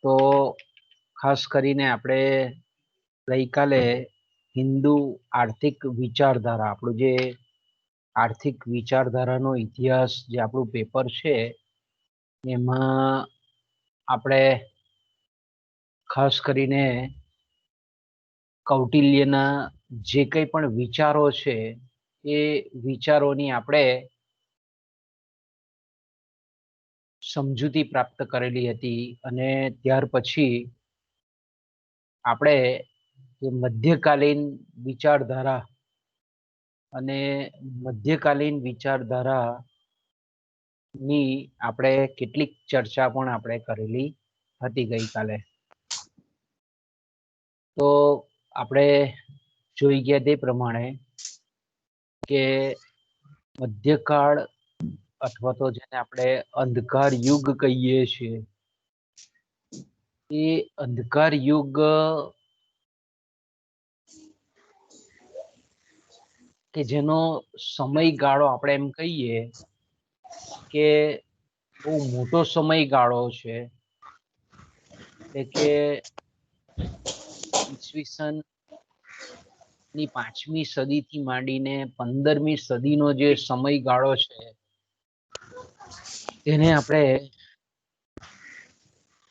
તો ખાસ કરીને આપણે ગઈકાલે હિન્દુ આર્થિક વિચારધારા, આપણું જે આર્થિક વિચારધારાનો ઇતિહાસ જે આપણું પેપર છે એમાં આપણે ખાસ કરીને કૌટિલ્યના જે કંઈ પણ વિચારો છે એ વિચારોની આપણે સમજૂતી પ્રાપ્ત કરેલી હતી અને ત્યાર પછી આપણે જે મધ્યકાલીન વિચારધારા અને મધ્યકાલીન વિચારધારાની આપણે કેટલીક ચર્ચા પણ આપણે કરેલી હતી ગઈકાલે. તો આપણે જોઈ ગયા તે પ્રમાણે કે મધ્યકાળ અથવા તો જેને આપણે અંધકાર યુગ કહીએ છીએ એ અંધકાર યુગ કે જેનો સમયગાળો આપણે એમ કહીએ કે બહુ મોટો સમયગાળો છે, એટલે કે ઈસવીસન ની 5મી સદીથી માંડીને 15મી સદીનો જે સમયગાળો છે તેને આપણે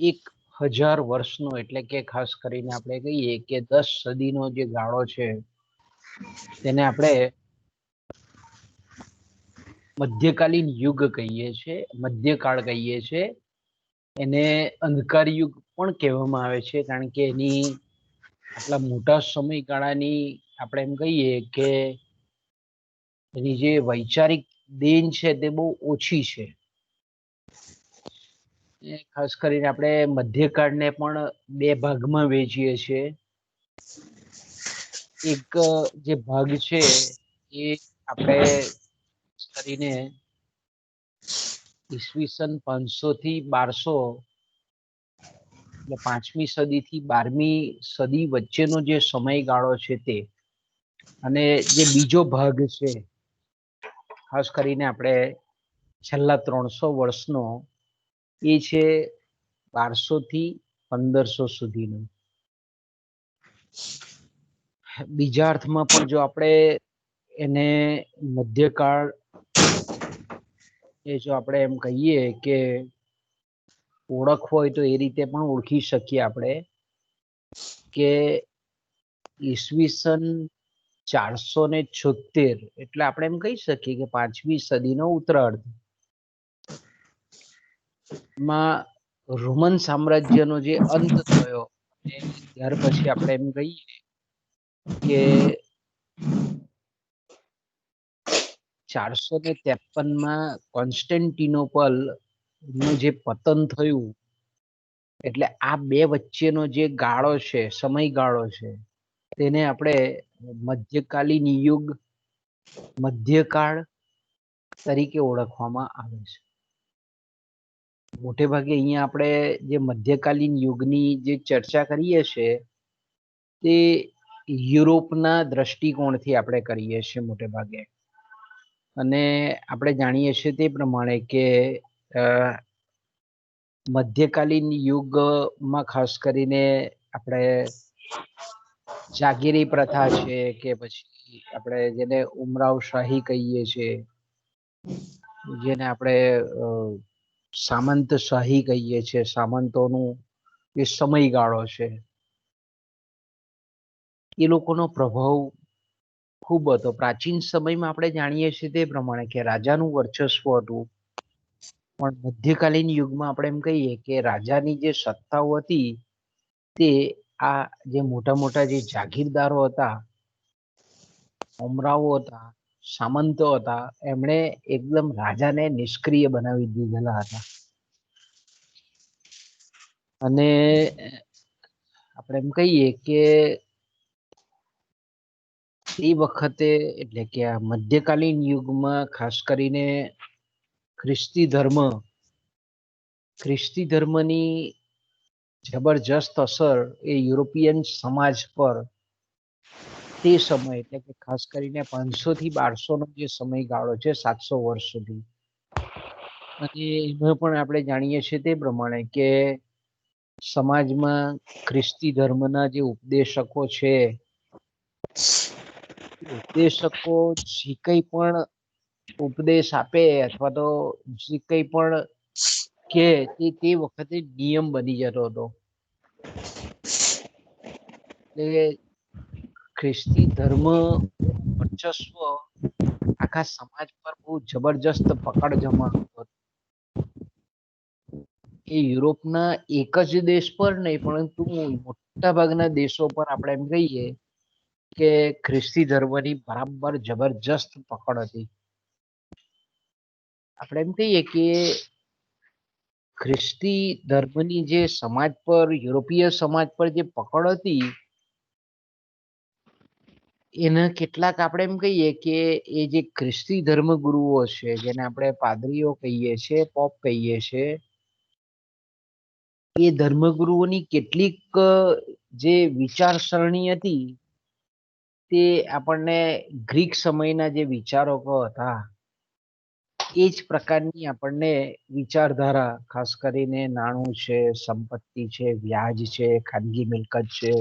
1000 વર્ષનો, એટલે કે ખાસ કરીને આપણે કહીએ કે 10 સદીનો જે ગાળો છે તેને આપણે મધ્યકાલીન યુગ કહીએ છીએ, મધ્યકાળ કહીએ છીએ. એને અંધકાર યુગ પણ કહેવામાં આવે છે, કારણ કે એની આટલા મોટા સમયગાળાની આપણે એમ કહીએ કે એની જે વૈચારિક દેન છે તે બહુ ઓછી છે. ખાસ કરીને આપણે મધ્યકાળને પણ 2 ભાગમાં વહેંચીએ છીએ. એક જે ભાગ છે એ આપણે કરીને ઈસવીસન 500 થી 1200, એટલે 5મી સદીથી 12મી સદી વચ્ચેનો જે સમયગાળો છે તે, અને જે બીજો ભાગ છે ખાસ કરીને આપણે છેલ્લા 300 વર્ષનો, એ છે 1200 થી 1500 સુધીનો. બીજા અર્થમાં પણ જો આપણે એને મધ્યકાળ એ જો આપણે એમ કહીએ કે ઓળખવો હોય તો એ રીતે પણ ઓળખી શકીએ આપણે કે ઈસવીસન 476, એટલે આપણે એમ કહી શકીએ કે 5મી સદીનો ઉત્તરાર્ધ માં રોમન સામ્રાજ્યનો જે અંત થયો, અને ત્યાર પછી આપણે એમ કહીએ કે 453માં કોન્સ્ટન્ટિનોપલ નું જે પતન થયું, એટલે આ 2 વચ્ચેનો જે ગાળો છે, સમયગાળો છે, તેને આપણે મધ્યકાલીન યુગ, મધ્યકાળ તરીકે ઓળખવામાં આવે છે. મોટે ભાગે અહીંયા આપણે જે મધ્યકાલીન યુગની જે ચર્ચા કરીએ છીએ તે યુરોપના દ્રષ્ટિકોણથી આપણે કરીએ છીએ મોટે ભાગે. અને આપણે જાણીએ છીએ તે પ્રમાણે કે મધ્યકાલીન યુગમાં ખાસ કરીને આપણે જાગીરી પ્રથા છે, કે પછી આપણે જેને ઉમરાવ શાહી કહીએ છીએ, જેને આપણે સામંત શાહી કહીએ છીએ, સામંતોનું જે સમયગાળો છે, એ લોકોનો પ્રભાવ ખૂબ હતો. પ્રાચીન સમયમાં આપણે જાણીએ છીએ તે પ્રમાણે કે રાજાનું વર્ચસ્વ હતું, પણ મધ્યકાલીન યુગમાં આપણે એમ કહીએ કે રાજાની જે સત્તાઓ હતી તે આ જે મોટા મોટા જે જાગીરદારો હતા, ઉમરાવો હતા, સામંતો હતા, એમણે એકદમ રાજાને નિષ્ક્રિય બનાવી દીધેલા હતા. અને આપણે એમ કહીએ કે એ વખતે, એટલે કે આ મધ્યકાલીન યુગમાં ખાસ કરીને ખ્રિસ્તી ધર્મની જબરજસ્ત અસર એ યુરોપિયન સમાજ પર તે સમય, એટલે કે ખાસ કરીને 500 થી 1200નો જે સમયગાળો છે, 700 વર્ષ સુધી, અને એમાં પણ આપણે જાણીએ છીએ તે પ્રમાણે કે સમાજમાં ખ્રિસ્તી ધર્મના જે ઉપદેશકો છે, ઉપદેશકો જે કંઈ પણ ઉપદેશ આપે અથવા તો જે કંઈ પણ કે તે વખતે નિયમ બની જતો હતો. એટલે ખ્રિસ્તી ધર્મ વર્ચસ્વ આખા સમાજ પર બહુ જબરજસ્ત પકડ જમાવતો હતો. એ યુરોપના એક જ દેશ પર નહીં, પરંતુ મોટા ભાગના દેશો પર આપણે એમ કહીએ કે ખ્રિસ્તી ધર્મની બરાબર જબરજસ્ત પકડ હતી. આપણે એમ કહીએ કે ખ્રિસ્તી ધર્મની જે સમાજ પર, યુરોપીય સમાજ પર જે પકડ હતી, એના કેટલાક આપણે એમ કહીએ કે એ જે ખ્રિસ્તી ધર્મગુરુઓ છે, જેને આપણે પાદરીઓ કહીએ છીએ, પોપ કહીએ છીએ, એ ધર્મગુરુઓની કેટલીક જે વિચારસરણી હતી તે આપણને ગ્રીક સમયના જે વિચારકો હતા એ જ પ્રકારની આપણને વિચારધારા, ખાસ કરીને નાણું છે, સંપત્તિ છે, વ્યાજ છે, ખાનગી મિલકત છે,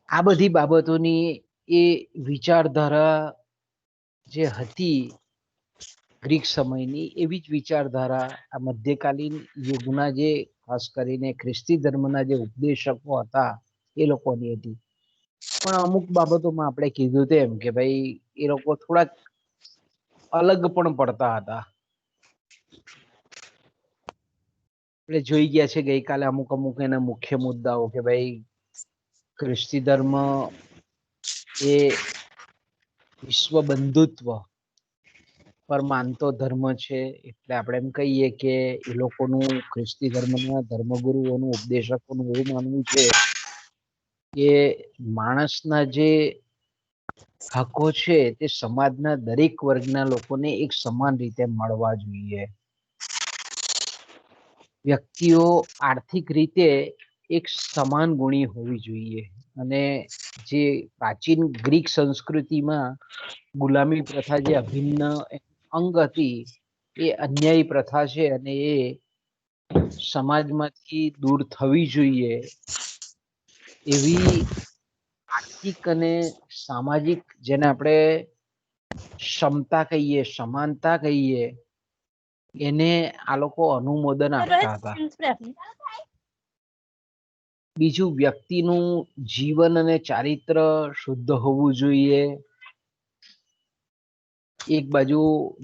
આ બધી બાબતોની એ વિચારધારા જે હતી ગ્રીક સમયની, એવી જ વિચારધારા આ મધ્યકાલીન યુગના જે ખાસ કરીને ખ્રિસ્તી ધર્મના જે ઉપદેશકો હતા એ લોકોની હતી. પણ અમુક બાબતોમાં આપણે કીધું તેમ કે ભાઈ એ લોકો થોડાક અલગ પણ પડતા હતા. આપણે જોઈ ગયા છે ગઈકાલે અમુક એના મુખ્ય મુદ્દાઓ કે ભાઈ ખ્રિસ્તી ધર્મ એ વિશ્વ બંધુત્વ પર માનતો ધર્મ છે. એટલે આપણે એમ કહીએ કે એ લોકોનું, ખ્રિસ્તી ધર્મના ધર્મગુરુઓનું, ઉપદેશકોનું એવું માનવું છે કે માણસના જે હકો છે તે સમાજના દરેક વર્ગના લોકોને એક સમાન રીતે મળવા જોઈએ. વ્યક્તિઓ આર્થિક રીતે એક સમાન ગુણી હોવી જોઈએ. અને જે પ્રાચીન ગ્રીક સંસ્કૃતિમાં ગુલામી પ્રથા જે અભિન્ન અંગ હતી, એ અન્યાયી પ્રથા છે અને એ સમાજમાંથી દૂર થવી જોઈએ. એવી આર્થિક અને સામાજિક, જેને આપણે ક્ષમતા કહીએ, સમાનતા કહીએ, એને આ લોકો અનુમોદન આપતા હતા. બીજું, વ્યક્તિનું જીવન અને ચારિત્ર શુદ્ધ હોવું જોઈએ. એક બાજુ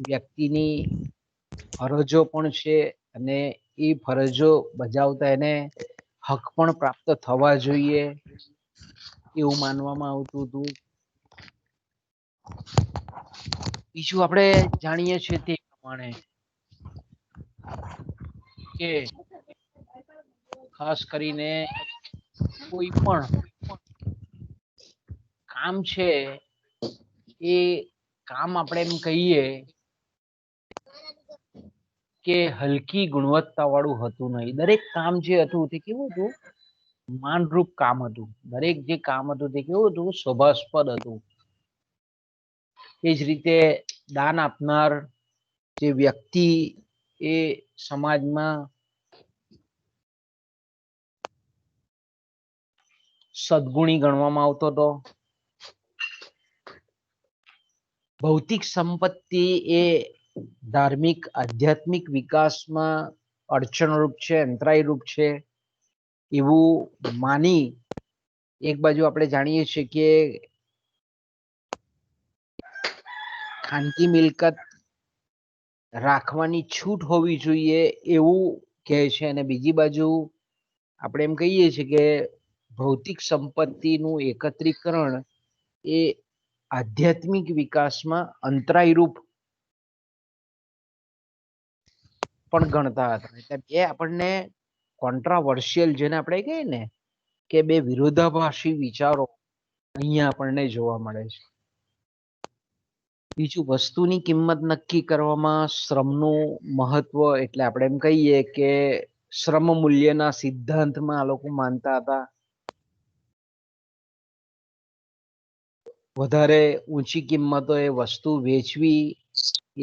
વ્યક્તિની ફરજો પણ છે અને એ ફરજો બજાવતા એને હક પણ પ્રાપ્ત થવા જોઈએ, એવું માનવામાં આવતું હતું. બીજું આપણે જાણીએ છીએ તે પ્રમાણે કે ખાસ કરીને કોઈ પણ કામ છે એ કામ આપણે એમ કહીએ કે હલકી ગુણવત્તા વાળું હતું નહીં. દરેક કામ જે હતું તે કેવું હતું? માનરૂપ કામ હતું. દરેક જે કામ હતું તે કેવું હતું? શોભાસ્પદ હતું. એ જ રીતે દાન આપનાર જે વ્યક્તિ એ સમાજમાં સદગુણી ગણવામાં આવતો હતો. ભૌતિક સંપત્તિ એ ધાર્મિક, આધ્યાત્મિક વિકાસમાં અડચણરૂપ છે, અંતરાયરૂપ છે, એવું માની એક બાજુ આપણે જાણીએ છીએ કે ખાનગી મિલકત રાખવાની છૂટ હોવી જોઈએ એવું કહે છે. અને બીજી બાજુ આપણે એમ કહીએ છીએ કે ભૌતિક સંપત્તિનું એકત્રીકરણ એ આધ્યાત્મિક વિકાસમાં અંતરાયરૂપ પણ ગણતા હતા. એટલે એ આપણને કોન્ટ્રાવર્શિયલ, જેને આપણે કહીએ ને કે બે વિરોધાભાસી વિચારો અહીંયા આપણને જોવા મળે છે. બીજું, વસ્તુની કિંમત નક્કી કરવામાં શ્રમનું મહત્વ, એટલે આપણે એમ કહીએ કે શ્રમ મૂલ્યના સિદ્ધાંતમાં આ લોકો માનતા હતા. વધારે ઊંચી કિંમતો એ વસ્તુ વેચવી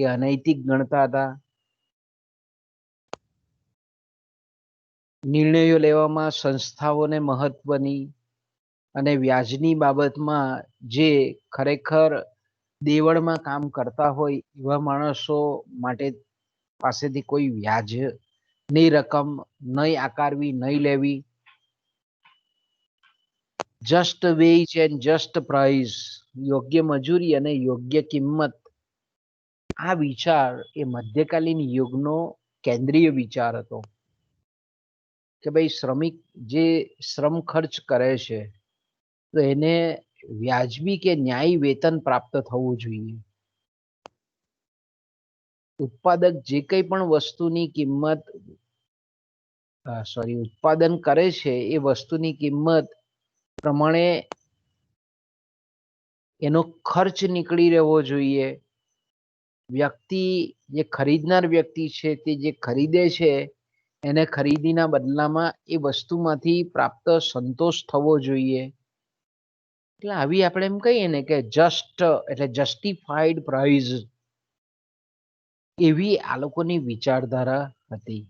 એ અનૈતિક ગણતા હતા. નિર્ણયો લેવામાં સંસ્થાઓને મહત્વની અને વ્યાજની બાબતમાં જે ખરેખર દેવળમાં કામ કરતા હોય એવા માણસો માટે પાસેથી કોઈ વ્યાજની રકમ નહીં આકારવી, નહીં લેવી. Just veg and just price, યોગ્ય મજૂરી અને યોગ્ય કિંમત, આ વિચાર એ મધ્યકાલીન યુગનો કેન્દ્રીય વિચાર હતો કે ભાઈ શ્રમિક જે શ્રમ ખર્ચ કરે છે તો એને વ્યાજબી કે ન્યાયી વેતન પ્રાપ્ત થવું જોઈએ. ઉત્પાદક જે કંઈ પણ વસ્તુની કિંમત ઉત્પાદન કરે છે એ વસ્તુની કિંમત પ્રમાણે એનો ખર્ચ નીકળી રહેવો જોઈએ. વ્યક્તિ જે ખરીદનાર વ્યક્તિ છે તે જે ખરીદે છે એને ખરીદીના બદલામાં એ વસ્તુમાંથી પ્રાપ્ત સંતોષ થવો જોઈએ. એટલે આવી આપણે એમ કહીએ ને કે જસ્ટ એટલે જસ્ટિફાઈડ પ્રાઇસ, એવી આ લોકોની વિચારધારા હતી.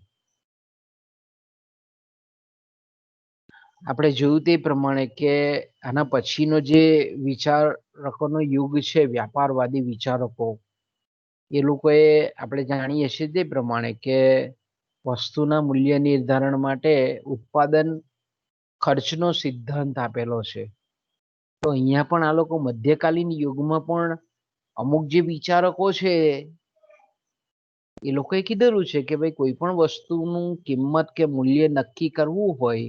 આપણે જોયું તે પ્રમાણે કે આના પછીનો જે વિચારકોનો યુગ છે, વ્યાપારવાદી વિચારકો, એ લોકોએ આપણે જાણીએ છીએ તે પ્રમાણે કે વસ્તુના મૂલ્ય નિર્ધારણ માટે ઉત્પાદન ખર્ચનો સિદ્ધાંત આપેલો છે. તો અહીંયા પણ આ લોકો મધ્યકાલીન યુગમાં પણ અમુક જે વિચારકો છે એ લોકોએ કીધેલું છે કે ભાઈ કોઈ પણ વસ્તુનું કિંમત કે મૂલ્ય નક્કી કરવું હોય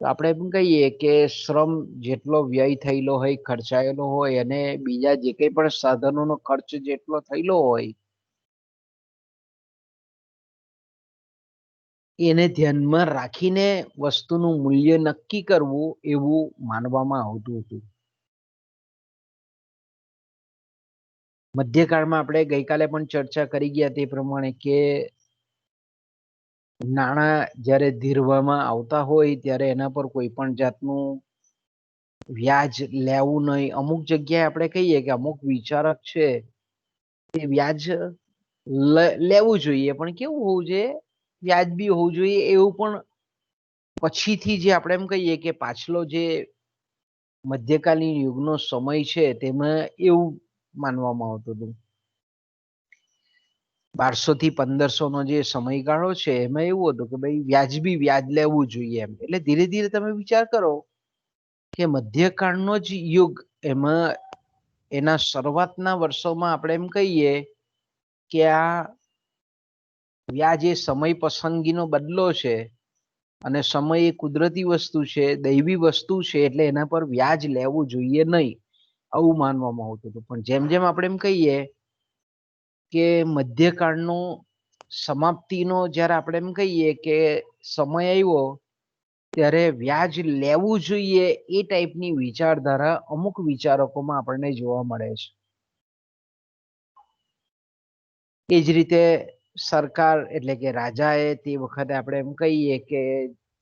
તો આપણે એમ કહીએ કે શ્રમ જેટલો વ્યય થયેલો હોય, ખર્ચાયેલો હોય અને બીજા જે કંઈ પણ સાધનોનો ખર્ચ જેટલો થયેલો હોય એને ધ્યાનમાં રાખીને વસ્તુનું મૂલ્ય નક્કી કરવું એવું માનવામાં આવતું હતું. મધ્યકાળમાં આપણે ગઈકાલે પણ ચર્ચા કરી ગયા તે પ્રમાણે કે નાણાં જ્યારે ધીરવામાં આવતા હોય ત્યારે એના પર કોઈ પણ જાતનું વ્યાજ લેવું નહીં. અમુક જગ્યાએ આપણે કહીએ કે અમુક વિચારક છે તે વ્યાજ લેવું જોઈએ, પણ કેવું હોવું જોઈએ? વ્યાજબી હોવું જોઈએ. એવું પણ પછીથી જે આપણે એમ કહીએ કે પાછલો જે મધ્યકાલીન યુગનો સમય છે તેમાં એવું માનવામાં આવતું હતું. 1200 થી 1500 નો જે સમયગાળો છે એમાં એવું હતું કે ભાઈ વ્યાજબી વ્યાજ લેવું જોઈએ એમ. એટલે ધીરે ધીરે તમે વિચાર કરો કે મધ્યકાળનો જ યુગ, એમાં એના શરૂઆતના વર્ષોમાં આપણે એમ કહીએ કે આ વ્યાજ એ સમય પસંદગીનો બદલો છે અને સમય એ કુદરતી વસ્તુ છે, દૈવી વસ્તુ છે, એટલે એના પર વ્યાજ લેવું જોઈએ નહીં, આવું માનવામાં આવતું હતું. પણ જેમ જેમ આપણે એમ કહીએ કે મધ્યકાળનો સમાપ્તિનો જ્યારે આપણે એમ કહીએ કે સમય આવ્યો ત્યારે વ્યાજ લેવું જોઈએ એ ટાઈપની વિચારધારા અમુક વિચારકોમાં આપણને જોવા મળે છે. એ જ રીતે સરકાર એટલે કે રાજાએ તે વખતે આપણે એમ કહીએ કે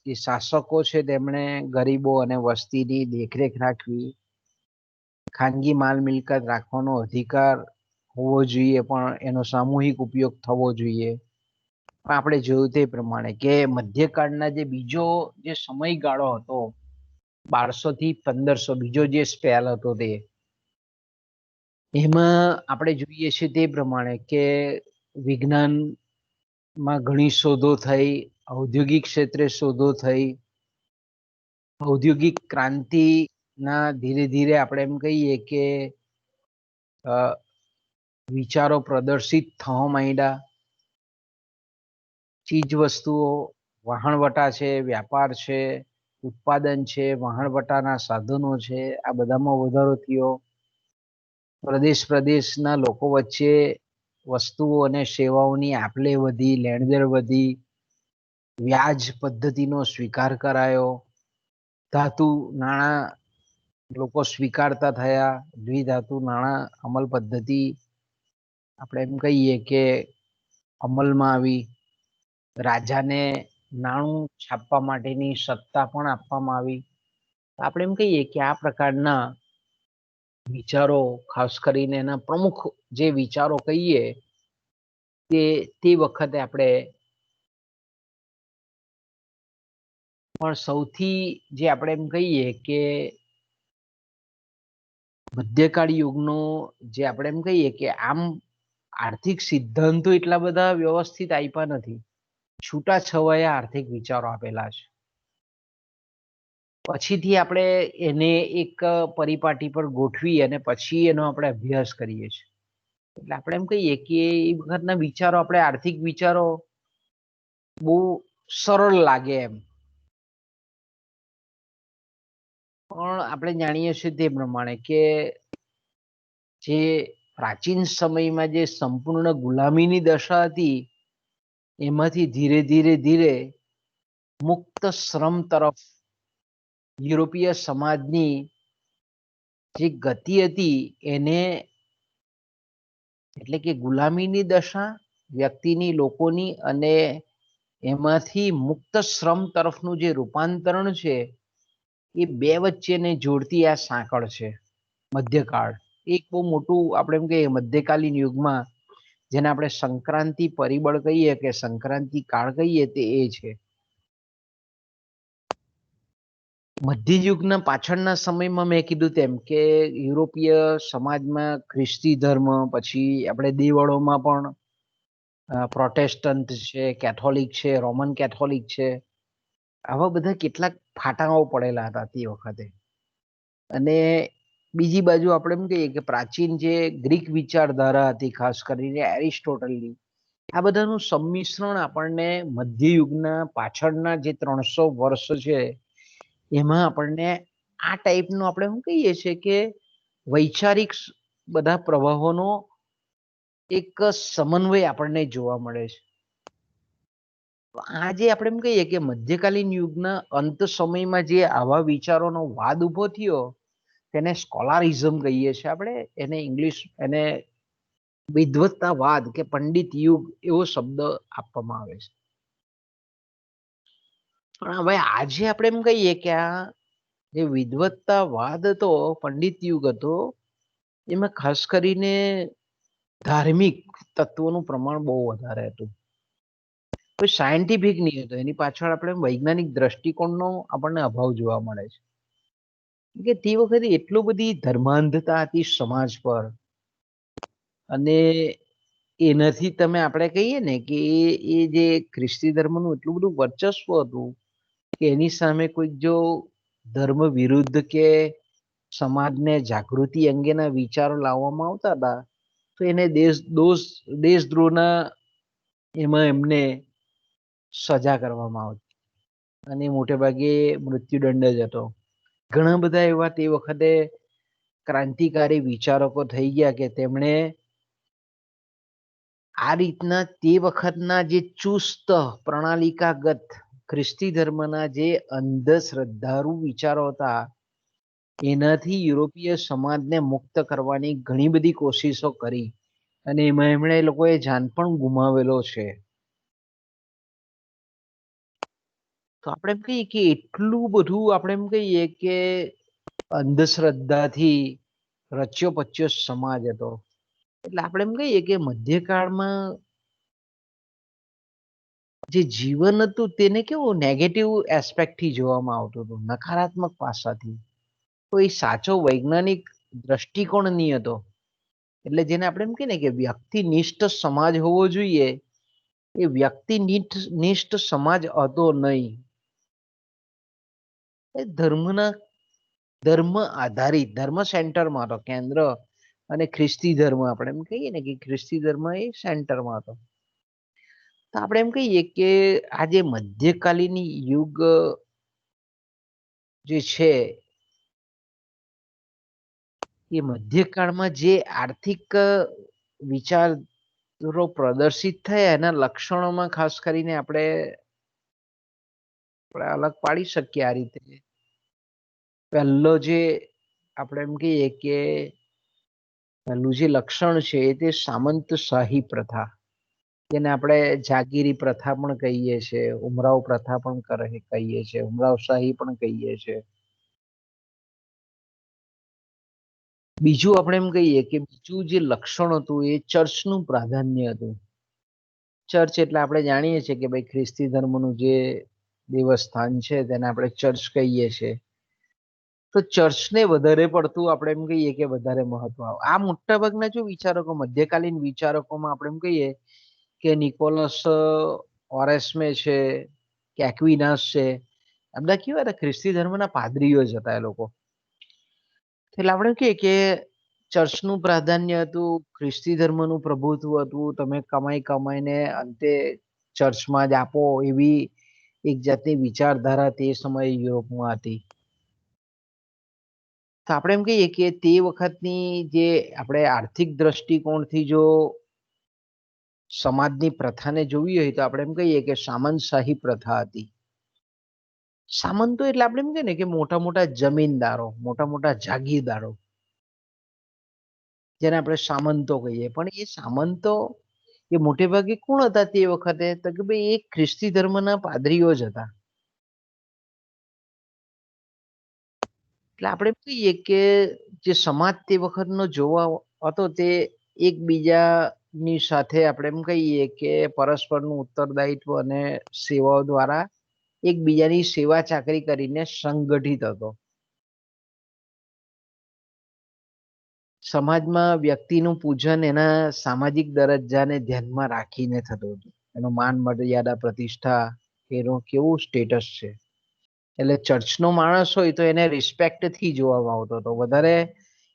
જે શાસકો છે તેમણે ગરીબો અને વસ્તીની દેખરેખ રાખવી, ખાનગી માલ મિલકત રાખવાનો અધિકાર હોવો જોઈએ, પણ એનો સામૂહિક ઉપયોગ થવો જોઈએ. આપણે જોયું તે પ્રમાણે કે મધ્યકાળના જે બીજો જે સમયગાળો હતો 1200 થી 1500, બીજો જે સ્પેલ હતો તે, એમાં આપણે જોઈએ છીએ તે પ્રમાણે કે વિજ્ઞાનમાં ઘણી શોધો થઈ, ઔદ્યોગિક ક્ષેત્રે શોધો થઈ, ઔદ્યોગિક ક્રાંતિના ધીરે ધીરે આપણે એમ કહીએ કે વિચારો પ્રદર્શિત થવા માંડ્યા. ચીજ વસ્તુઓ, વહાણવટા છે, વ્યાપાર છે, ઉત્પાદન છે, વહાણવટાના સાધનો છે, આ બધામાં વધારો થયો. પ્રદેશ પ્રદેશના લોકો વચ્ચે વસ્તુઓ અને સેવાઓની આપ-લે વધી, લેણદેણ વધી, વ્યાજ પદ્ધતિનો સ્વીકાર કરાયો, ધાતુ નાણાં લોકો સ્વીકારતા થયા, દ્વિધાતુ નાણાં અમલ પદ્ધતિ આપણે એમ કહીએ કે અમલમાં આવી. રાજાને નાણું છાપવા માટેની સત્તા પણ આપવામાં આવી. આપણે એમ કહીએ કે આ પ્રકારના વિચારો, ખાસ કરીને એના પ્રમુખ જે વિચારો કહીએ તે વખતે આપણે પણ સૌથી જે આપણે એમ કહીએ કે મધ્યકાળ યુગનો જે આપણે એમ કહીએ કે આમ આર્થિક સિદ્ધાંતો એટલા બધા વ્યવસ્થિત આપ્યા નથી, છૂટાછવાયા આર્થિક વિચારો આપેલા છે. પછીથી આપણે એને એક પરિપાટી પર ગોઠવી અને પછી એનો આપણે અભ્યાસ કરીએ છીએ. એટલે આપણે એમ કહીએ કે એ વખતના વિચારો, આપણે આર્થિક વિચારો બહુ સરળ લાગે એમ, પણ આપણે જાણીએ છીએ તે પ્રમાણે કે જે પ્રાચીન સમયમાં જે સંપૂર્ણ ગુલામીની દશા હતી, એમાંથી ધીરે ધીરે ધીરે મુક્ત શ્રમ તરફ યુરોપીય સમાજની જે ગતિ હતી એને, એટલે કે ગુલામીની દશા વ્યક્તિની, લોકોની, અને એમાંથી મુક્ત શ્રમ તરફનું જે રૂપાંતરણ છે, એ બે વચ્ચેને જોડતી આ સાંકળ છે મધ્યકાળ. એક બહુ મોટું આપણે એમ કહીએ મધ્યકાલીન યુગમાં જેને આપણે સંક્રાંતિ પરિબળ કહીએ કે સંક્રાંતિ કાળ કહીએ, તે એ છે. મધ્યયુગના પાછળના સમયમાં મેં કીધું તેમ કે યુરોપીય સમાજમાં ખ્રિસ્તી ધર્મ, પછી આપણે દેવળોમાં પણ પ્રોટેસ્ટન્ટ છે, કેથોલિક છે, રોમન કેથોલિક છે, આવા બધા કેટલાક ફાટાઓ પડેલા હતા તે વખતે. અને બીજી બાજુ આપણે એમ કહીએ કે પ્રાચીન જે ગ્રીક વિચારધારા હતી, ખાસ કરીને એરિસ્ટોટલની, આ બધાનું સંમિશ્રણ આપણને મધ્યયુગના પાછળના જે 300 વર્ષ છે એમાં આપણને આ ટાઈપનું આપણે શું કહીએ છીએ કે વૈચારિક બધા પ્રવાહોનો એક સમન્વય આપણને જોવા મળે છે. આ જે આપણે એમ કહીએ કે મધ્યકાલીન યુગના અંત સમયમાં જે આવા વિચારોનો વાદ ઉભો થયો, તેને સ્કોલારિઝમ કહીએ છીએ આપણે, એને ઇંગ્લિશ એને વિદ્વત્તાવાદ કે પંડિત યુગ એવો શબ્દ આપવામાં આવે છે. પણ હવે આજે આપણે એમ કહીએ કે આ જે વિદ્વત્તાવાદ હતો, પંડિત યુગ હતો, એમાં ખાસ કરીને ધાર્મિક તત્વોનું પ્રમાણ બહુ વધારે હતું. કોઈ સાયન્ટિફિક નહીં હતો, એની પાછળ આપણે વૈજ્ઞાનિક દ્રષ્ટિકોણનો આપણને અભાવ જોવા મળે છે. કે તે વખતે એટલું બધી ધર્માંધતા હતી સમાજ પર, અને એનાથી તમે આપણે કહીએ ને કે એ જે ખ્રિસ્તી ધર્મનું એટલું બધું વર્ચસ્વ હતું કે એની સામે કોઈક જો ધર્મ વિરુદ્ધ કે સમાજને જાગૃતિ અંગેના વિચારો લાવવામાં આવતા હતા, તો એને દેશદ્રોહના એમાં એમને સજા કરવામાં આવતી, અને મોટે ભાગે મૃત્યુદંડ જ હતો. ઘણા બધા એવા તે વખતે ક્રાંતિકારી વિચારકો થઈ ગયા કે તેમણે આ રીતના તે વખતના જે ચુસ્ત પ્રણાલિકાગત ખ્રિસ્તી ધર્મના જે અંધશ્રદ્ધાળુ વિચારો હતા, એનાથી યુરોપીય સમાજને મુક્ત કરવાની ઘણી બધી કોશિશો કરી, અને એમાં એમણે એ લોકોએ જાન પણ ગુમાવેલો છે. તો આપણે એમ કહીએ કે એટલું બધું આપણે એમ કહીએ કે અંધશ્રદ્ધાથી રચ્યો પચ્યો સમાજ હતો. એટલે આપણે એમ કહીએ કે મધ્યકાળમાં જે જીવન હતું તેને કેવું નેગેટિવ એસ્પેક્ટથી જોવામાં આવતું હતું, નકારાત્મક પાસાથી. કોઈ સાચો વૈજ્ઞાનિક દ્રષ્ટિકોણ નહીં હતો. એટલે જેને આપણે એમ કહીએ ને કે વ્યક્તિનિષ્ઠ સમાજ હોવો જોઈએ, એ વ્યક્તિનિષ્ઠ સમાજ હતો નહીં. એ ધર્મ આધારિત, ધર્મ સેન્ટરમાં હતો કેન્દ્ર, અને ખ્રિસ્તી ધર્મ આપણે એમ કહીએ ને કે ખ્રિસ્તી ધર્મ એ સેન્ટરમાં હતો. તો આપણે એમ કહીએ કે આ જે મધ્યકાલીન યુગ જે છે, એ મધ્યકાળમાં જે આર્થિક વિચારો પ્રદર્શિત થયા, એના લક્ષણોમાં ખાસ કરીને આપણે અલગ પાડી શકીએ આ રીતે. પહેલો જે આપણે એમ કહીએ કે પહેલું જે લક્ષણ છે તે સામંતશાહી પ્રથા, જેને આપણે જાગીરી પ્રથા પણ કહીએ છીએ, ઉમરાવ પ્રથા પણ કહીએ છીએ, ઉમરાવશાહી પણ કહીએ છીએ. બીજું આપણે એમ કહીએ કે બીજું જે લક્ષણ હતું એ ચર્ચનું પ્રાધાન્ય હતું. ચર્ચ એટલે આપણે જાણીએ છીએ કે ભાઈ ખ્રિસ્તી ધર્મનું જે દેવસ્થાન છે તેને આપણે ચર્ચ કહીએ છીએ, તો ચર્ચને વધારે પડતું આપણે એમ કહીએ કે વધારે મહત્વ આવે. આ મોટાભાગના જો વિચારકો, મધ્યકાલીન વિચારકોમાં આપણે એમ કહીએ કે નિકોલસ ઓરેસ્મે છે કે એક્વિનાસ છે, આ બધા કેવા હતા, ખ્રિસ્તી ધર્મના પાદરીઓ જ હતા એ લોકો. એટલે આપણે કહીએ કે ચર્ચનું પ્રાધાન્ય હતું, ખ્રિસ્તી ધર્મનું પ્રભુત્વ હતું, તમે કમાઈ કમાઈને અંતે ચર્ચમાં જ આપો, એવી એક જાતની વિચારધારા તે સમયે યુરોપમાં હતી. તો આપણે એમ કહીએ કે તે વખતની જે આપણે આર્થિક દ્રષ્ટિકોણથી જો સમાજની પ્રથાને જોવી હોય તો આપણે એમ કહીએ કે સામંતશાહી પ્રથા હતી. સામંતો એટલે આપણે એમ કહીએ ને કે મોટા મોટા જમીનદારો, મોટા મોટા જાગીરદારો, જેને આપણે સામંતો કહીએ. પણ એ સામંતો એ મોટે ભાગે કોણ હતા તે વખતે, તો કે ભાઈ એ ખ્રિસ્તી ધર્મના પાદરીઓ જ હતા. એટલે આપણે કહીએ કે જે સમાજ તે વખતનો જોવા હતો તે એકબીજાની સાથે આપણે એમ કહીએ કે પરસ્પરનું ઉત્તરદાયિત્વ અને સેવાઓ દ્વારા એકબીજાની સેવા ચાકરી કરીને સંગઠિત હતો. સમાજમાં વ્યક્તિનું પૂજન એના સામાજિક દરજ્જાને ધ્યાનમાં રાખીને થતું હતું. એનો માન મર્યાદા પ્રતિષ્ઠા, એનો કેવું સ્ટેટસ છે. એટલે ચર્ચનો માણસ હોય તો એને રિસ્પેક્ટથી જોવામાં આવતો હતો, વધારે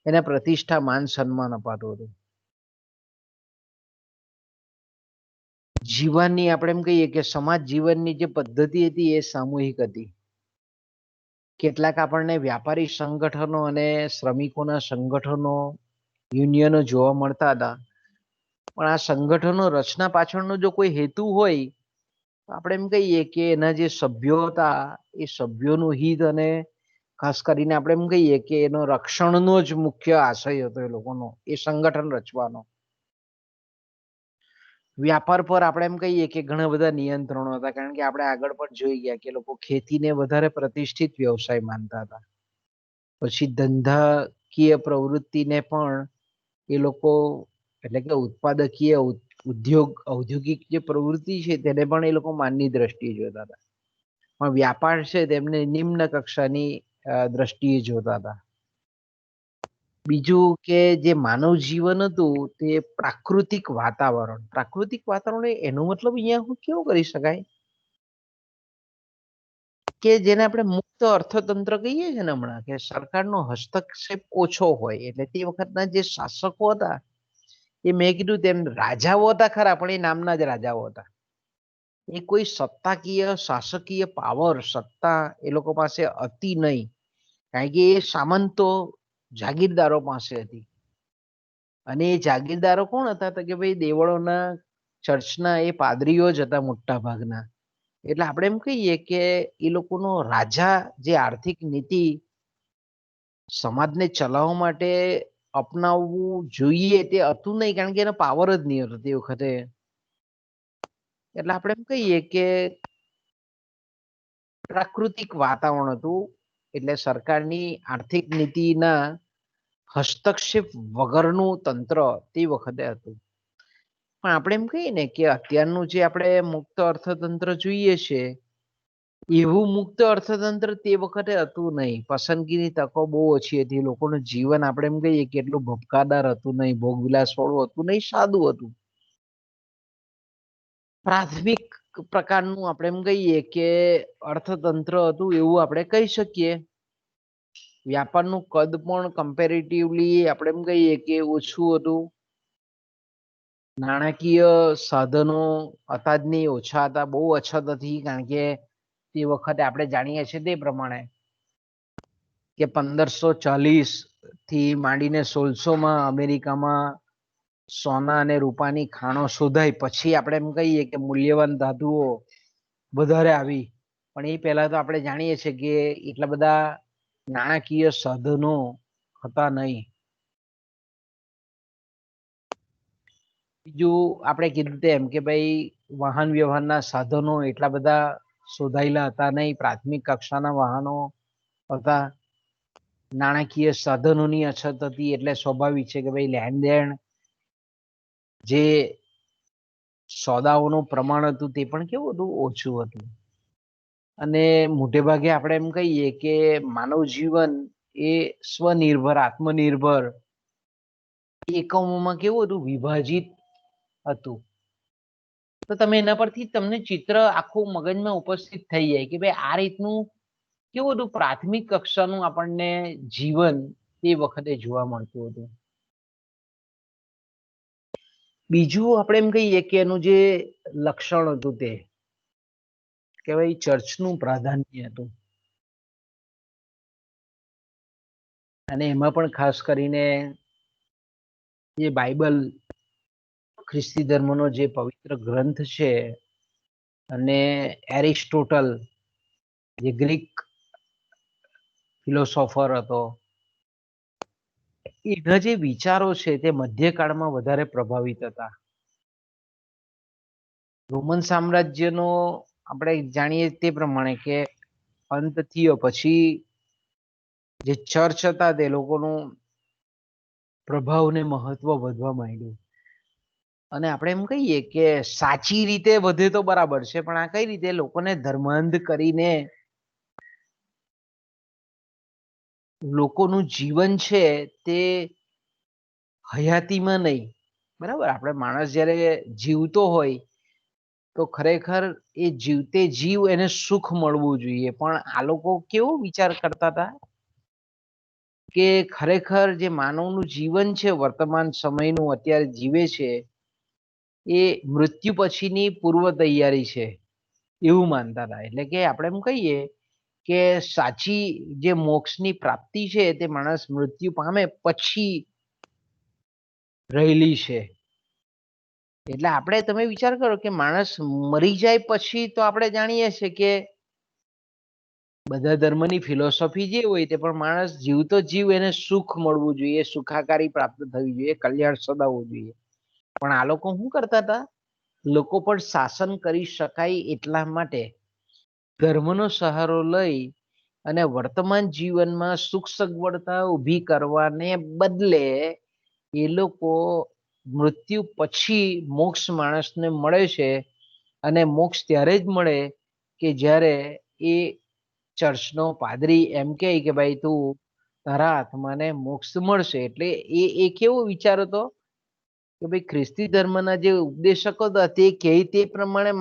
એને પ્રતિષ્ઠા, માન સન્માન અપાતું હતું. જીવનની આપણે એમ કહીએ કે સમાજ જીવનની જે પદ્ધતિ હતી એ સામૂહિક હતી. કેટલાક આપણને વ્યાપારી સંગઠનો અને શ્રમિકોના સંગઠનો, યુનિયનો જોવા મળતા હતા. પણ આ સંગઠનો રચના પાછળનો જો કોઈ હેતુ હોય તો આપણે એમ કહીએ કે એના જે સભ્યો હતા એ સભ્યોનું હિત અને ખાસ કરીને આપણે એમ કહીએ કે એનો રક્ષણનો જ મુખ્ય આશય હતો એ લોકોનો, એ સંગઠન રચવાનો. વ્યાપાર પર આપણે એમ કહીએ કે ઘણા બધા નિયંત્રણો હતા, કારણ કે આપણે આગળ પણ જોઈ ગયા કે લોકો ખેતીને વધારે પ્રતિષ્ઠિત વ્યવસાય માનતા હતા. પછી ધંધાકીય પ્રવૃત્તિને પણ એ લોકો, એટલે કે ઉત્પાદકીય ઉદ્યોગ, ઔદ્યોગિક જે પ્રવૃત્તિ છે તેને પણ એ લોકો માનની દ્રષ્ટિએ જોતા હતા. પણ વ્યાપાર છે તેમને નિમ્ન કક્ષાની દ્રષ્ટિએ જોતા હતા. બીજું કે જે માનવ જીવન હતું તે પ્રાકૃતિક વાતાવરણ, પ્રાકૃતિક વાતાવરણ એનો મતલબ અહીંયા હું કેવું કરી શકાય કે જેને આપણે મુક્ત અર્થતંત્ર કહીએ છીએ ને હમણાં, કે સરકારનો હસ્તક્ષેપ ઓછો હોય. એટલે તે વખતના જે શાસકો હતા એ મેં કીધું તેમ રાજાઓ હતા ખરા, પણ એ નામના જ રાજાઓ હતા. એ કોઈ સત્તાકીય શાસકીય પાવર, સત્તા એ લોકો પાસે હતી નહીં, કારણ કે એ સામંતો જાગીરદારો પાસે હતી. અને એ જાગીરદારો કોણ હતા, તો કે ભાઈ દેવળોના, ચર્ચના એ પાદરીઓ જ હતા મોટા ભાગના. એટલે આપણે એમ કહીએ કે એ લોકોનો રાજા જે આર્થિક નીતિ સમાજને ચલાવવા માટે અપનાવવું જોઈએ તે હતું નહીં, કારણ કે એનો પાવર જ નહીં હતો તે વખતે. એટલે આપણે એમ કહીએ કે પ્રાકૃતિક વાતાવરણ હતું, એટલે સરકારની આર્થિક નીતિના હસ્તક્ષેપ વગરનું તંત્ર તે વખતે હતું. પણ આપણે એમ કહીએ ને કે અત્યારનું જે આપણે મુક્ત અર્થતંત્ર જોઈએ છે એવું મુક્ત અર્થતંત્ર તે વખતે હતું નહીં. પસંદગીની તકો બહુ ઓછી હતી. લોકોનું જીવન આપણે એમ કહીએ કે એટલું ભપકાદાર હતું નહીં, ભોગવિલાસ વાળું હતું નહીં, સાદું હતું. પ્રાથમિક પ્રકારનું આપણે એમ કહીએ કે અર્થતંત્ર હતું એવું આપણે કહી શકીએ. વ્યાપારનું કદ પણ કમ્પેરેટિવલી આપણે એમ કહીએ કે ઓછું હતું. નાણાકીય સાધનો અતાજની ઓછા હતા, બહુ અછત હતી, કારણ કે તે વખતે આપણે જાણીએ છીએ તે પ્રમાણે કે 1540 થી માંડીને 1600માં અમેરિકામાં સોના અને રૂપાની ખાણો શોધાઈ પછી આપણે એમ કહીએ કે મૂલ્યવાન ધાતુઓ વધારે આવી. પણ એ પહેલા તો આપણે જાણીએ છીએ કે એટલા બધા નાણાકીય સાધનો હતા નહીં. બીજું આપણે કીધું તેમ કે ભાઈ વાહન વ્યવહારના સાધનો એટલા બધા શોધાયેલા હતા નહીં, પ્રાથમિક કક્ષાના વાહનો હતા. નાણાકીય સાધનોની અછત હતી, એટલે સ્વાભાવિક છે કે ભાઈ લેણ દેણ, જે સોદાઓનું પ્રમાણ હતું તે પણ કેવું હતું, ઓછું હતું. અને મોટે ભાગે આપણે એમ કહીએ કે માનવ જીવન એ સ્વનિર્ભર, આત્મનિર્ભર એકમોમાં કેવું હતું, વિભાજિત હતું. તો તમે એના પરથી તમને ચિત્ર આખું મગજમાં ઉપસ્થિત થઈ જાય કે ભાઈ આ રીતનું કેવું હતું, પ્રાથમિક કક્ષાનું આપણને જીવન તે વખતે જોવા મળતું હતું. બીજું આપણે એમ કહીએ કે એનું જે લક્ષણ હતું તે કે ભાઈ ચર્ચનું પ્રાધાન્ય હતું. અને એમાં પણ ખાસ કરીને જે બાઇબલ ખ્રિસ્તી ધર્મનો જે પવિત્ર ગ્રંથ છે, અને એરિસ્ટોટલ જે ગ્રીક ફિલોસોફર હતો, એના જે વિચારો છે તે મધ્યકાળમાં વધારે પ્રભાવિત હતા. રોમન સામ્રાજ્યનો આપણે જાણીએ તે પ્રમાણે કે અંત થયો પછી જે ચર્ચ હતા તે લોકોનું પ્રભાવ ને મહત્વ વધવા માંડ્યું. અને આપણે એમ કહીએ કે સાચી રીતે વધે તો બરાબર છે, પણ આ કઈ રીતે લોકોને ધર્માંધ કરીને લોકોનું જીવન છે તે હયાતીમાં નહીં, બરાબર. આપણે માણસ જ્યારે જીવતો હોય તો ખરેખર એ જીવતે જીવ એને સુખ મળવું જોઈએ, પણ આ લોકો કેવો વિચાર કરતા હતા કે ખરેખર જે માનવનું જીવન છે, વર્તમાન સમયનું અત્યારે જીવે છે, એ મૃત્યુ પછીની પૂર્વ તૈયારી છે એવું માનતા હતા. એટલે કે આપણે એમ કહીએ કે સાચી જે મોક્ષની પ્રાપ્તિ છે તે માણસ મૃત્યુ પામે પછી રહેલી છે. એટલે આપણે તમે વિચાર કરો કે માણસ મરી જાય પછી તો આપણે જાણીએ છીએ કે બધા ધર્મની ફિલોસોફી જે હોય તે પણ માણસ જીવતો જીવ એને સુખ મળવું જોઈએ, સુખાકારી પ્રાપ્ત થવી જોઈએ, કલ્યાણ સદાવવું જોઈએ. પણ આ લોકો શું કરતા હતા, લોકો પર શાસન કરી શકાય એટલા માટે ધર્મનો સહારો લઈ અને વર્તમાન જીવનમાં સુખ સગવડતા ઊભી કરવાને બદલે એ લોકો મૃત્યુ પછી મોક્ષ માણસને મળે છે, અને મોક્ષ ત્યારે જ મળે કે જ્યારે એ ચર્ચનો પાદરી એમ કહે કે ભાઈ તું તારા આત્માને મોક્ષ મળશે. એટલે એ કેવો વિચાર હતો કે ભાઈ ખ્રિસ્તી ધર્મના જે ઉપદેશકો હતા તે કહે તે પ્રમાણે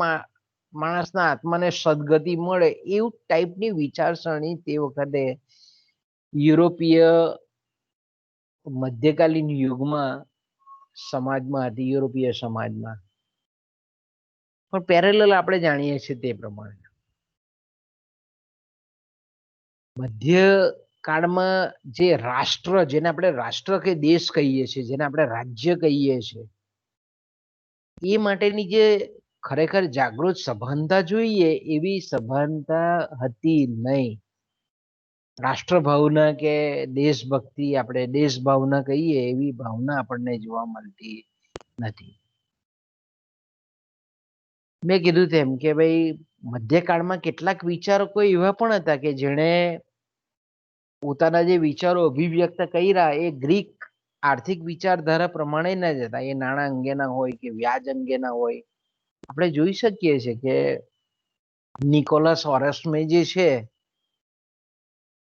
માણસના આત્માને સદગતિ મળે, એવું ટાઈપની વિચારસરણી તે વખતે યુરોપીય મધ્યકાલીન યુગમાં સમાજમાં હતી, યુરોપીય સમાજમાં. પણ પેરેલલ આપણે જાણીએ છીએ તે પ્રમાણે મધ્ય કાળમાં જે રાષ્ટ્ર, જેને આપણે રાષ્ટ્ર કે દેશ કહીએ છીએ, જેને આપણે રાજ્ય કહીએ છીએ, એ માટેની જે ખરેખર જાગૃત સભાનતા જોઈએ એવી સભાનતા હતી નહીં. રાષ્ટ્ર ભાવના કે દેશભક્તિ, આપણે દેશ ભાવના કહીએ એવી ભાવના આપણને જોવા મળતી નથી. મેં કીધું તેમ કે ભાઈ મધ્યકાળમાં કેટલાક વિચારકો એવા પણ હતા કે જેણે પોતાના જે વિચારો અભિવ્યક્ત કર્યા એ ગ્રીક આર્થિક વિચારધારા પ્રમાણે ના જ હતા. એ નાણાં અંગેના હોય કે વ્યાજ અંગેના હોય. આપણે જોઈ શકીએ છીએ કે નિકોલસ ઓરસમે જે છે,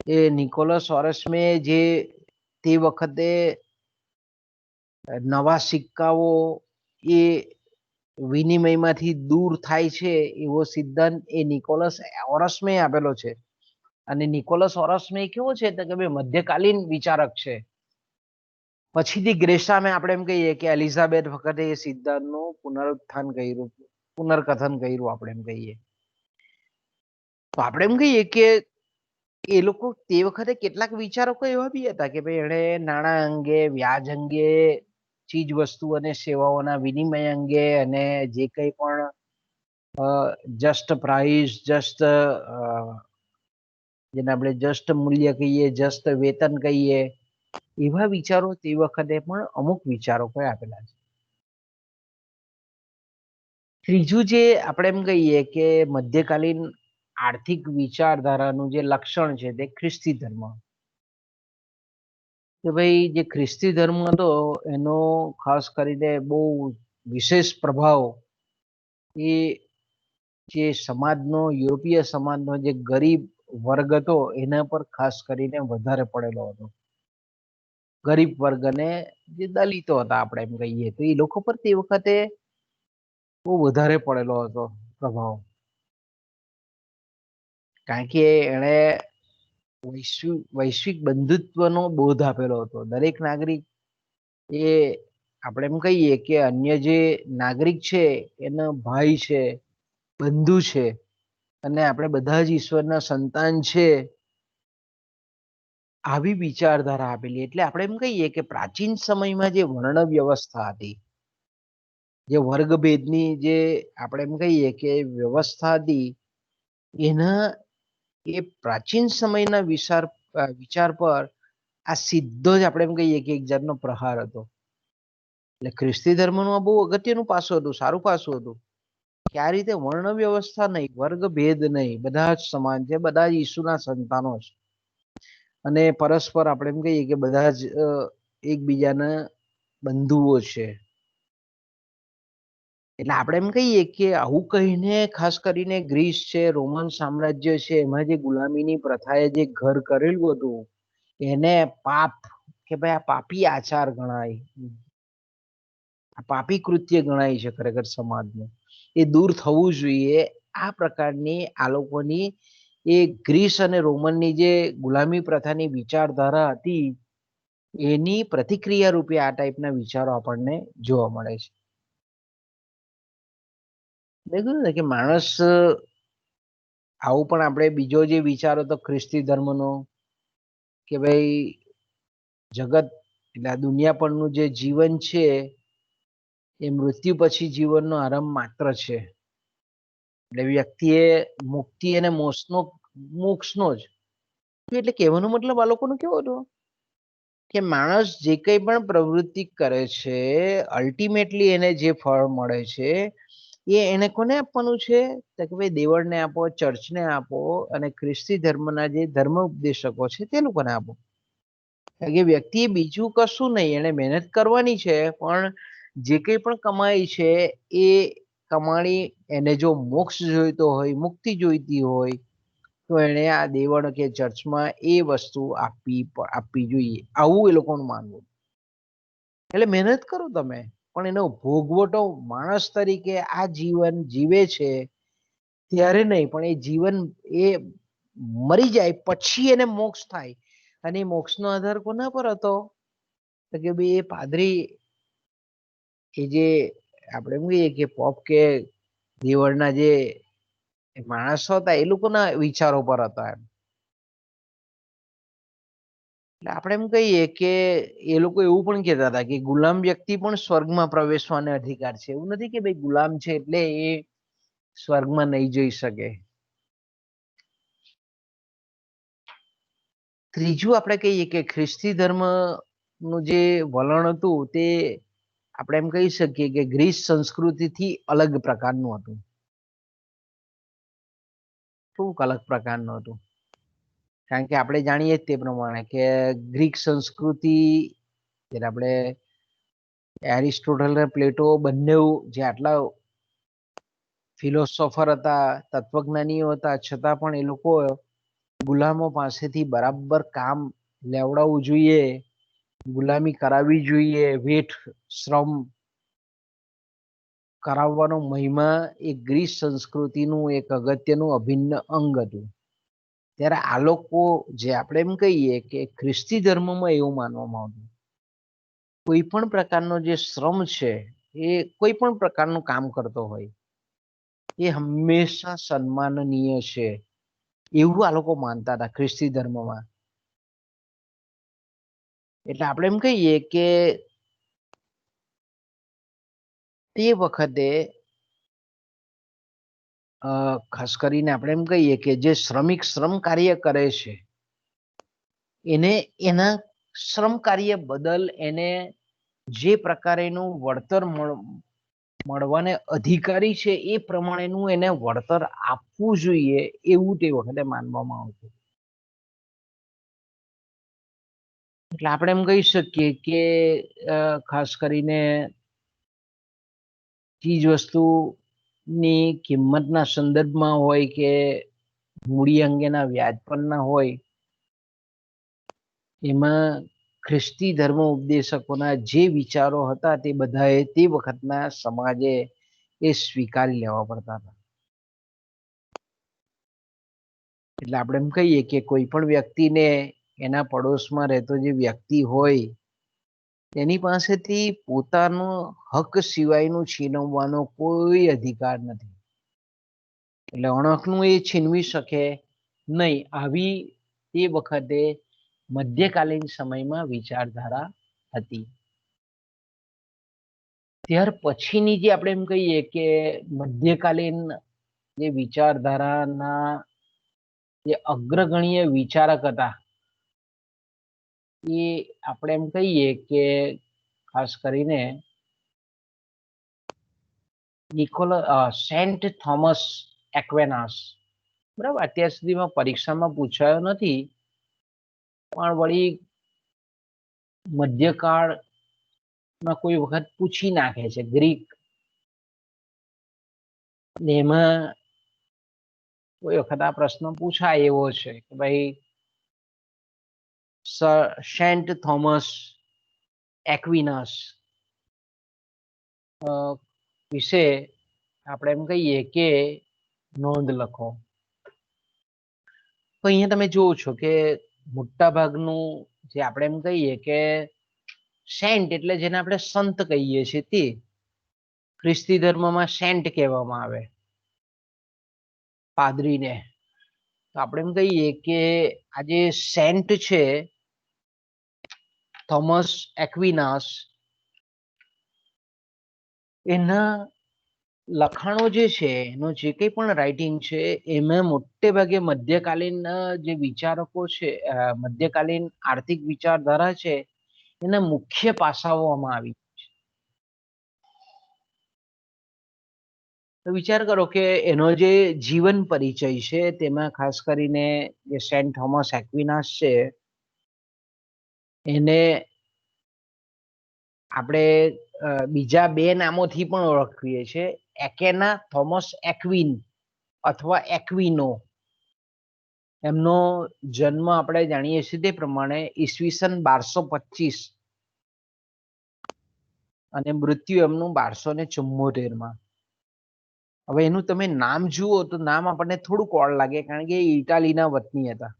એ નિકોલસ ઓરસમે જે તે વખતે નવા સિક્કાઓ એ વિનિમયમાંથી દૂર થાય છે એવો સિદ્ધાંત એ નિકોલસ ઓરસમે આપેલો છે. અને નિકોલસ ઓરસમે કેવો છે કે ભાઈ મધ્યકાલીન વિચારક છે. પછીથી ગ્રેસામે આપણે એમ કહીએ કે એલિઝાબેથ વખતે એ સિદ્ધાંતનું પુનરુત્થાન કર્યું, પુનર્કથન કર્યું આપણે એમ કહીએ. તો આપણે એમ કહીએ કે એ લોકો તે વખતે કેટલાક વિચારકો એવા બી હતા કે ભાઈ એણે નાણાં અંગે, વ્યાજ અંગે, ચીજ વસ્તુ અને સેવાઓના વિનિમય અંગે અને જે કંઈ પણ જસ્ટ પ્રાઇસ, જસ્ટ જેને આપણે જસ્ટ મૂલ્ય કહીએ, જસ્ટ વેતન કહીએ, એવા વિચારો તે વખતે પણ અમુક વિચારકોએ આપેલા છે. ત્રીજું જે આપણે એમ કહીએ કે મધ્યકાલીન આર્થિક વિચારધારાનું જે લક્ષણ છે તે ખ્રિસ્તી ધર્મ. કે ભાઈ જે ખ્રિસ્તી ધર્મ હતો એનો ખાસ કરીને બહુ વિશેષ પ્રભાવ એ જે સમાજનો યુરોપીય સમાજનો જે ગરીબ વર્ગ હતો એના પર ખાસ કરીને વધારે પડેલો હતો. ગરીબ વર્ગ અને જે દલિતો હતા આપણે એમ કહીએ તો એ લોકો પર તે વખતે બહુ વધારે પડેલો હતો પ્રભાવ. કારણ કે એણે વૈશ્વિક બંધુત્વનો બોધ આપેલો હતો. દરેક નાગરિક એ આપણે એમ કહીએ કે અન્ય જે નાગરિક છે એનો ભાઈ છે, બંધુ છે અને આપણે બધા જ ઈશ્વરના સંતાન છે, આવી વિચારધારા આપેલી. એટલે આપણે એમ કહીએ કે પ્રાચીન સમયમાં જે વર્ણ વ્યવસ્થા હતી, જે વર્ગભેદની જે આપણે એમ કહીએ કે વ્યવસ્થા હતી, એના એ પ્રાચીન સમયના વિચાર પર આ સીધો જ આપણે એમ કહીએ કે એક જાતનો પ્રહાર હતો. એટલે ખ્રિસ્તી ધર્મનું આ બહુ અગત્યનું પાસું હતું, સારું પાસું હતું કે આ રીતે વર્ણ વ્યવસ્થા નહીં, વર્ગ ભેદ નહીં, બધા જ સમાન છે, બધા જ ઈસુના સંતાનો છે અને પરસ્પર આપણે એમ કહીએ કે બધા જ એકબીજાના બંધુઓ છે. એટલે આપણે એમ કહીએ કે આવું કહીને ખાસ કરીને ગ્રીસ છે, રોમન સામ્રાજ્ય છે, એમાં જે ગુલામીની પ્રથાએ જે ઘર કરેલું હતું એને પાપ કે ભાઈ આ પાપી આચાર ગણાય, આ પાપી કૃત્ય ગણાય છે ખરેખર સમાજનું, એ દૂર થવું જોઈએ. આ પ્રકારની આ લોકોની એ ગ્રીસ અને રોમનની જે ગુલામી પ્રથાની વિચારધારા હતી એની પ્રતિક્રિયા રૂપે આ ટાઈપના વિચારો આપણને જોવા મળે છે. દેખો ને કે માણસ આવું પણ આપણે બીજો જે વિચારો તો ખ્રિસ્તી ધર્મનો કે ભાઈ જગત એટલે આ દુનિયા પરનું જે જીવન છે એ મૃત્યુ પછી જીવનનો આરંભ માત્ર છે. એટલે વ્યક્તિએ મુક્તિ અને મોક્ષનો જ એટલે કહેવાનો મતલબ આ લોકોનો કેવો હતો કે માણસ જે કંઈ પણ પ્રવૃત્તિ કરે છે અલ્ટિમેટલી એને જે ફળ મળે છે એ એને કોને આપવાનું છે તો કે ભાઈ દેવળને આપો, ચર્ચને આપો અને ખ્રિસ્તી ધર્મના જે ધર્મ ઉપદેશકો છે તે લોકોને આપો. કારણ કે વ્યક્તિએ બીજું કશું નહીં, એને મહેનત કરવાની છે પણ જે કંઈ પણ કમાય છે એ કમાણી એને જો મોક્ષ જોઈતો હોય, મુક્તિ જોઈતી હોય તો એને આ દેવળ કે ચર્ચમાં એ વસ્તુ આપવી જોઈએ, આવું એ લોકોનું માનવું. એટલે મહેનત કરો તમે પણ એનો ભોગવટો માણસ તરીકે આ જીવન જીવે છે ત્યારે નહીં, પણ એ જીવન એ મરી જાય પછી એને મોક્ષ થાય. અને એ મોક્ષનો આધાર કોના પર હતો તો કે ભાઈ એ પાદરી એ જે આપણે એમ કહીએ કે પોપ કે દેવળના જે માણસો હતા એ લોકોના વિચારો પર હતા એમ. એટલે આપણે એમ કહીએ કે એ લોકો એવું પણ કહેતા હતા કે ગુલામ વ્યક્તિ પણ સ્વર્ગમાં પ્રવેશવાનો અધિકાર છે. એવું નથી કે ભાઈ ગુલામ છે એટલે એ સ્વર્ગમાં નહીં જઈ શકે. ત્રીજું આપણે કહીએ કે ખ્રિસ્તી ધર્મનું જે વલણ હતું તે આપણે એમ કહી શકીએ કે ગ્રીસ સંસ્કૃતિથી અલગ પ્રકારનું હતું. થોડુંક અલગ પ્રકારનું હતું. કારણ કે આપણે જાણીએ જ તે પ્રમાણે કે ગ્રીક સંસ્કૃતિ જ્યારે આપણે એરિસ્ટોટલ અને પ્લેટો બંને જે આટલા ફિલોસોફર હતા, તત્વજ્ઞાનીઓ હતા, છતાં પણ એ લોકો ગુલામો પાસેથી બરાબર કામ લેવડાવવું જોઈએ, ગુલામી કરાવવી જોઈએ, વેઠ શ્રમ કરાવવાનો મહિમા એ ગ્રીસ સંસ્કૃતિનું એક અગત્યનું અભિન્ન અંગ હતું. ત્યારે આ લોકો જે આપણે એમ કહીએ કે ખ્રિસ્તી ધર્મમાં એવું માનવામાં આવતું કોઈ પણ પ્રકારનો જે શ્રમ છે એ કોઈ પણ પ્રકારનું કામ કરતો હોય એ હંમેશા સન્માનનીય છે એવું આ લોકો માનતા હતા ખ્રિસ્તી ધર્મમાં. એટલે આપણે એમ કહીએ કે તે વખતે ખાસ કરીને આપણે એમ કહીએ કે જે શ્રમિક શ્રમ કાર્ય કરે છે એને એના શ્રમ કાર્ય બદલ એને જે પ્રકારેનું વળતર મળવાને અધિકારી છે એ પ્રમાણેનું એને વળતર આપવું જોઈએ એવું તે વખતે માનવામાં આવતું. એટલે આપણે એમ કહી શકીએ કે ખાસ કરીને ચીજ વસ્તુ ની કિંમતના સંદર્ભમાં હોય કે મૂડી અંગેના વ્યાજ પરના હોય, એમાં ખ્રિસ્તી ધર્મ ઉપદેશકોના જે વિચારો હતા તે બધાએ તે વખતના સમાજે એ સ્વીકારી લેવા પડતા હતા. એટલે આપણે એમ કહીએ કે કોઈ પણ વ્યક્તિને એના પડોશમાં રહેતો જે વ્યક્તિ હોય તેની પાસેથી પોતાનો હક સિવાયનું છીનવવાનો કોઈ અધિકાર નથી. એટલે અણહકનું એ છીનવી શકે નહીં. આવી તે વખતે મધ્યકાલીન સમયમાં વિચારધારા હતી. ત્યાર પછીની જે આપણે એમ કહીએ કે મધ્યકાલીન જે વિચારધારાના જે અગ્રગણ્ય વિચારક હતા, એ આપણે એમ કહીએ કે ખાસ કરીને સેન્ટ થોમસ એક્વેનાસ. બરાબર, અત્યાર સુધીમાં પરીક્ષામાં પૂછાયો નથી, પણ વળી મધ્યકાળમાં કોઈ વખત પૂછી નાખે છે. ગ્રીક એમાં કોઈ વખત આ પ્રશ્ન પૂછાય એવો છે કે ભાઈ સેન્ટ થોમસ એક્વિનાસ વિશે આપણે એમ કહીએ કે નોંધ લખો. તો અહીંયા તમે જોવો છો કે મોટા ભાગનું જે આપણે એમ કહીએ કે સેન્ટ એટલે જેને આપણે સંત કહીએ છીએ તે ખ્રિસ્તી ધર્મમાં સેન્ટ કહેવામાં આવે પાદરીને. તો આપણે એમ કહીએ કે આ જે સેન્ટ છે થોમસ એક્વિનાસ, એના લખાણો જે છે, એનો જે કંઈ પણ રાઇટિંગ છે, એમાં મોટે ભાગે મધ્યકાલીન જે વિચારકો છે, મધ્યકાલીન આર્થિક વિચારધારા છે, એના મુખ્ય પાસાઓ આમાં આવી. તો વિચાર કરો કે એનો જે જીવન પરિચય છે તેમાં ખાસ કરીને જે સેન્ટ થોમસ એક્વિનાસ છે એને આપણે બીજા બે નામોથી પણ ઓળખીએ છીએ, એકેના થોમસ એક્વિન અથવા એક્વિનો. એમનો જન્મ આપણે જાણીએ છીએ તે પ્રમાણે ઈસવીસન 1225 અને મૃત્યુ એમનું 1274. હવે એનું તમે નામ જુઓ તો નામ આપણને થોડુંક ઓડ લાગે, કારણ કે ઇટાલીના વતની હતા,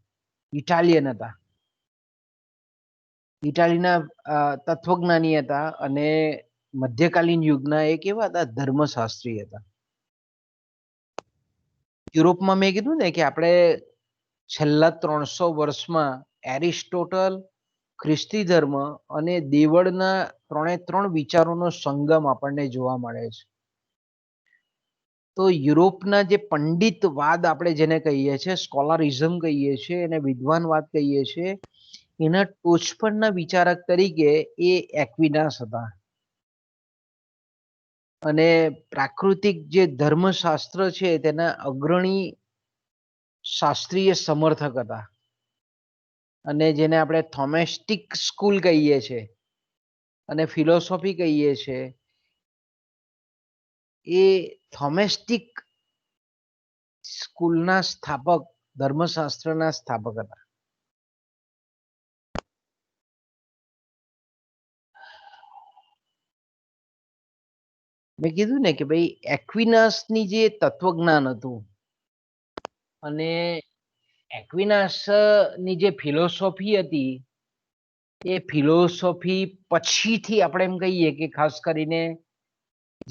ઇટાલિયન હતા, ઇટાલીના તત્વજ્ઞાની હતા અને મધ્યકાલીન યુગના એક એવા હતા ધર્મશાસ્ત્રી હતા. યુરોપમાં મેં કીધું ને કે આપણે છેલ્લા 300 વર્ષમાં એરિસ્ટોટલ, ખ્રિસ્તી ધર્મ અને દેવળના ત્રણ વિચારોનો સંગમ આપણને જોવા મળે છે. તો યુરોપના જે પંડિતવાદ આપણે જેને કહીએ છીએ, સ્કોલરિઝમ કહીએ છીએ, એને વિદ્વાનવાદ કહીએ છીએ, એના ટોચ પરના વિચારક તરીકે એ એક્વિનાસ હતા. અને પ્રાકૃતિક જે ધર્મશાસ્ત્ર છે તેના અગ્રણી શાસ્ત્રીય સમર્થક હતા. અને જેને આપણે થોમેસ્ટિક સ્કૂલ કહીએ છીએ અને ફિલોસોફી કહીએ છીએ, એ થોમેસ્ટિક સ્કૂલના સ્થાપક, ધર્મશાસ્ત્રના સ્થાપક હતા. મેં કીધું ને કે ભાઈ એક્વિનાસની જે તત્વજ્ઞાન હતું અને એક્વિનાસની જે ફિલોસોફી હતી, એ ફિલોસોફી પછીથી આપણે એમ કહીએ કે ખાસ કરીને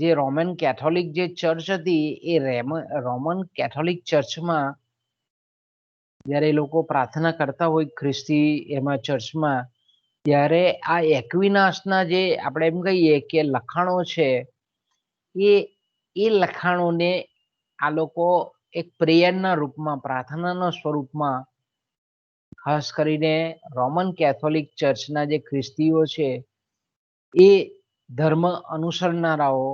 જે રોમન કેથોલિક જે ચર્ચ હતી, એ રોમન કેથોલિક ચર્ચમાં જ્યારે એ લોકો પ્રાર્થના કરતા હોય ખ્રિસ્તી એમાં ચર્ચમાં, ત્યારે આ એક્વિનાસના જે આપણે એમ કહીએ કે લખાણો છે, એ લખાણોને આ લોકો એક પ્રેયરના રૂપમાં, પ્રાર્થનાના સ્વરૂપમાં ખાસ કરીને રોમન કેથોલિક ચર્ચના જે ખ્રિસ્તીઓ છે, એ ધર્મ અનુસરનારાઓ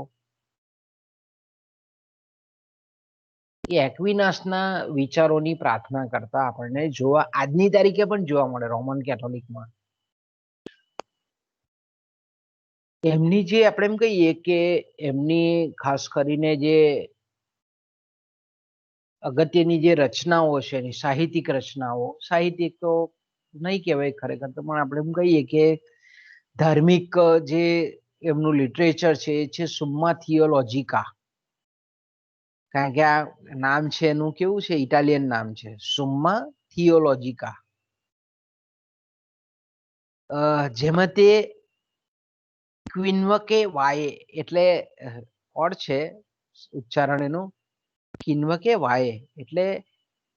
એ એક્વિનાસના વિચારોની પ્રાર્થના કરતા આપણને આજની તારીખે પણ જોવા મળે રોમન કેથોલિકમાં. એમની જે આપણે એમ કહીએ કે એમની ખાસ કરીને જે અગત્યની જે રચનાઓ છે એની સાહિત્યિક રચનાઓ, સાહિત્યિક તો નહીં કહેવાય ખરેખર તો, પણ આપણે એમ કહીએ કે ધાર્મિક જે એમનું લિટરેચર છે એ છે સુમ્મા થિયોલોજિકા. કારણ કે આ નામ છે એનું કેવું છે, ઇટાલિયન નામ છે, સુમ્મા થિયોલોજિકા. જેમાં તે ક્વિન્વકે વાયે એટલે ઓડ છે ઉચ્ચારણ એનું, કિન્વકે વાયે એટલે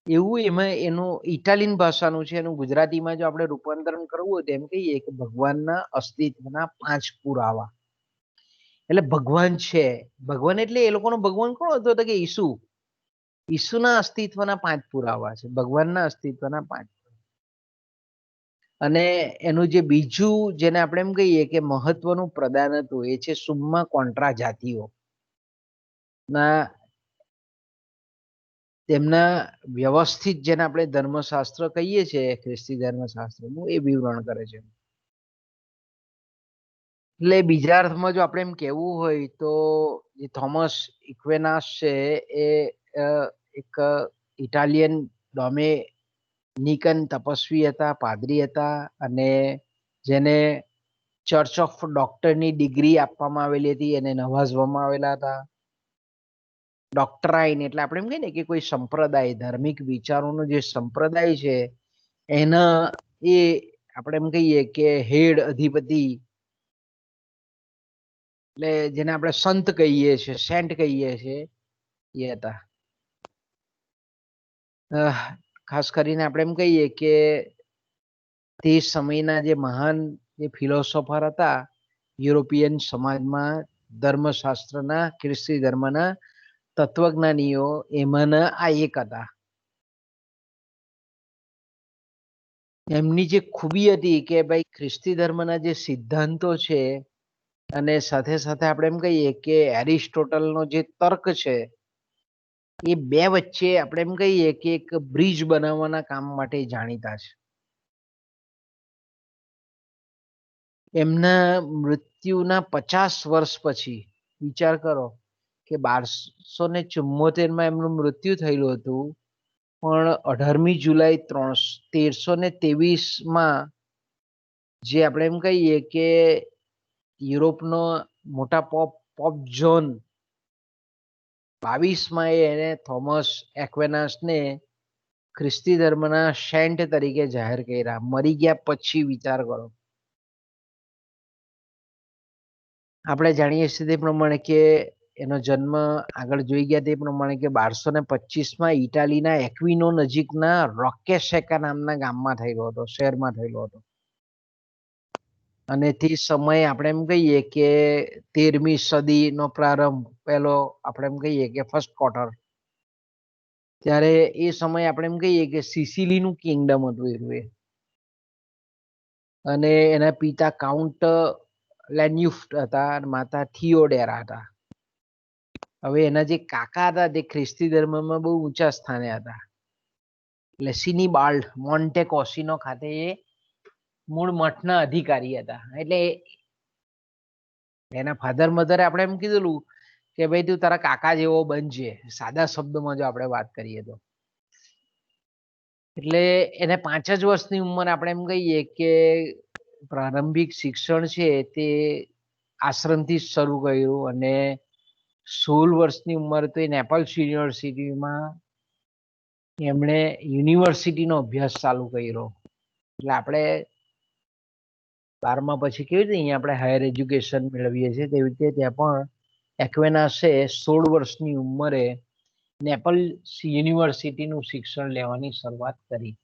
એવું એમાં એનું ઇટાલિયન ભાષાનું છે, એનું ગુજરાતીમાં જો આપણે રૂપાંતરણ કરવું હોય તો એમ કહીએ કે ભગવાનના અસ્તિત્વના 5 પુરાવા. એટલે ભગવાન છે, ભગવાન એટલે એ લોકોનો ભગવાન કોણ હતો તો કે ઈસુ. ઈસુના અસ્તિત્વના 5 પુરાવા છે, ભગવાનના અસ્તિત્વના 5. અને એનું જે બીજું જેને આપણે એમ કહીએ કે મહત્વનું પ્રદાન હતું એ છે સુમ્મા કોન્ટ્રા જાતિઓ ના તેમના વ્યવસ્થિત જેને આપણે ધર્મશાસ્ત્ર કહીએ છીએ ખ્રિસ્તી ધર્મશાસ્ત્રનું એ વિવરણ કરે છે. એટલે બીજા અર્થમાં જો આપણે એમ કહેવું હોય તો જે થોમસ ઇક્વેનાસ છે એ એક ઇટાલિયન ડોમિનિકન તપસ્વી હતા, પાદરી હતા, અને જેને ચર્ચ ઓફ ડોક્ટરની ડિગ્રી આપવામાં આવેલી હતી, એને નવાજવામાં આવેલા હતા. ડોક્ટરાઇન એટલે આપણે એમ કહીએ ને કે કોઈ સંપ્રદાય, ધાર્મિક વિચારોનો જે સંપ્રદાય છે એના એ આપણે એમ કહીએ કે હેડ અધિપતિ, એટલે જેને આપણે સંત કહીએ છીએ, સેન્ટ કહીએ છીએ, એ હતા. ખાસ કરીને આપણે એમ કહીએ કે તે સમયના જે મહાન જે ફિલોસોફર હતા યુરોપિયન સમાજમાં ધર્મશાસ્ત્રના, ખ્રિસ્તી ધર્મના તત્વજ્ઞાનીઓ, એમાંના આ એક હતા. એમની જે ખૂબી હતી કે ભાઈ ખ્રિસ્તી ધર્મના જે સિદ્ધાંતો છે અને સાથે સાથે આપણે એમ કહીએ કે એરિસ્ટોટલનો જે તર્ક છે એ બે વચ્ચે આપણે એમ કહીએ કે એક બ્રિજ બનાવવાના કામ માટે જાણીતા છે. એમના મૃત્યુના 50 વર્ષ પછી વિચાર કરો કે 1274 એમનું મૃત્યુ થયેલું હતું, પણ 18મી જુલાઈ 1323 જે આપણે એમ કહીએ કે યુરોપનો મોટા પોપ જોન 22 એને થોમસ એક્વેનાસને ખ્રિસ્તી ધર્મના સેન્ટ તરીકે જાહેર કર્યા. મરી ગયા પછી વિચાર કરો. આપણે જાણીએ છીએ તે પ્રમાણે કે એનો જન્મ આગળ જોઈ ગયા તે પ્રમાણે કે 1225 ઇટાલીના એક્વિનો નજીકના રોકેસેકા નામના ગામમાં થયેલો હતો, શહેરમાં થયેલો હતો. અને તે સમયે આપણે એમ કહીએ કે 13મી સદીનો પ્રારંભ, પહેલો આપણે એમ કહીએ કે ફર્સ્ટ ક્વાર્ટર, ત્યારે એ સમયે આપણે એમ કહીએ કે સિસિલીનું કિંગડમ હતું એ. અને એના પિતા કાઉન્ટ લેન્યુફ્ટ હતા અને માતા થિયોડેરા હતા. હવે એના જે કાકા હતા તે ખ્રિસ્તી ધર્મમાં બહુ ઊંચા સ્થાને હતા. એટલે સિનીબાલ્ડ મોન્ટે કોસિનો ખાતે એ મૂળ મઠના અધિકારી હતા. એટલે એના ફાધર મધરે આપણે એમ કીધેલું કે ભાઈ તું તારા કાકા જેવો બનજે, સાદા શબ્દમાં જો આપણે વાત કરીએ તો. એટલે એને 5 જ વર્ષની ઉંમર આપણે એમ કહીએ કે પ્રારંભિક શિક્ષણ છે તે આશ્રમથી જ શરૂ કર્યું, અને 16 વર્ષની ઉંમર તો એ નેપલ્સ યુનિવર્સિટીમાં એમણે યુનિવર્સિટીનો અભ્યાસ ચાલુ કર્યો. એટલે આપણે 12મા પછી કેવી રીતે અહીંયા આપણે હાયર એજ્યુકેશન મેળવીએ છીએ તેવી રીતે ત્યાં પણ એક્વેનાસે 16 વર્ષની ઉંમરે નેપલ્સ યુનિવર્સિટીનું શિક્ષણ લેવાની શરૂઆત કરી.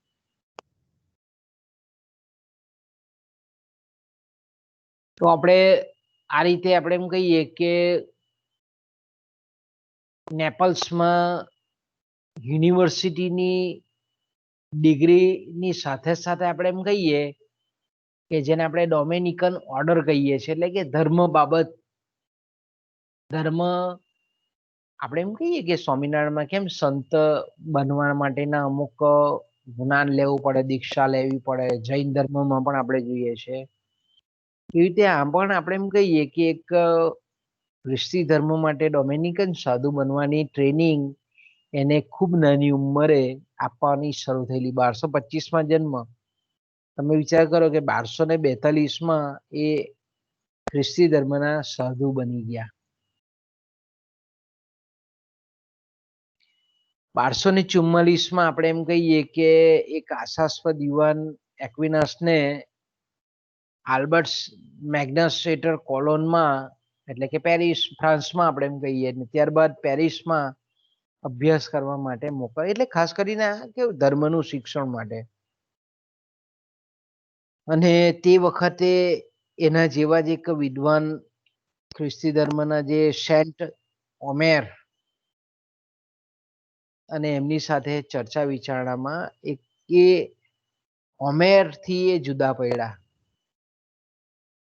તો આપણે આ રીતે આપણે એમ કહીએ કે નેપલ્સમાં યુનિવર્સિટીની ડિગ્રીની સાથે સાથે આપણે એમ કહીએ કે જેને આપણે ડોમિનિકન ઓર્ડર કહીએ છીએ, એટલે કે ધર્મ બાબત, ધર્મ આપણે એમ કહીએ કે સ્વામિનારાયણમાં કેમ સંત બનવા માટેના અમુક જ્ઞાન લેવું પડે, દીક્ષા લેવી પડે, જૈન ધર્મમાં પણ આપણે જોઈએ છીએ, એવી રીતે આમ પણ આપણે એમ કહીએ કે એક ખ્રિસ્તી ધર્મ માટે ડોમિનિકન સાધુ બનવાની ટ્રેનિંગ એને ખૂબ નાની ઉંમરે આપવાની શરૂ થયેલી. 1225માં જન્મ. તમે વિચાર કરો કે 1242માં એ ખ્રિસ્તી ધર્મના સાધુ બની ગયા. 1244માં આપણે એમ કહીએ કે એક આશાસ્પદ યુવાન એક્વિનાસને આલ્બર્ટ મેગ્નસ સેટર કોલોનમાં, એટલે કે પેરિસ, ફ્રાન્સમાં આપણે એમ કહીએ, ત્યારબાદ પેરિસમાં અભ્યાસ કરવા માટે મોકલ, એટલે ખાસ કરીને કેવું ધર્મનું શિક્ષણ માટે. અને તે વખતે એના જેવા જ એક વિદ્વાન ખ્રિસ્તી ધર્મના જે સેન્ટ ઓમેર અને એમની સાથે ચર્ચા વિચારણામાં એ ઓમેરથી એ જુદા પડ્યા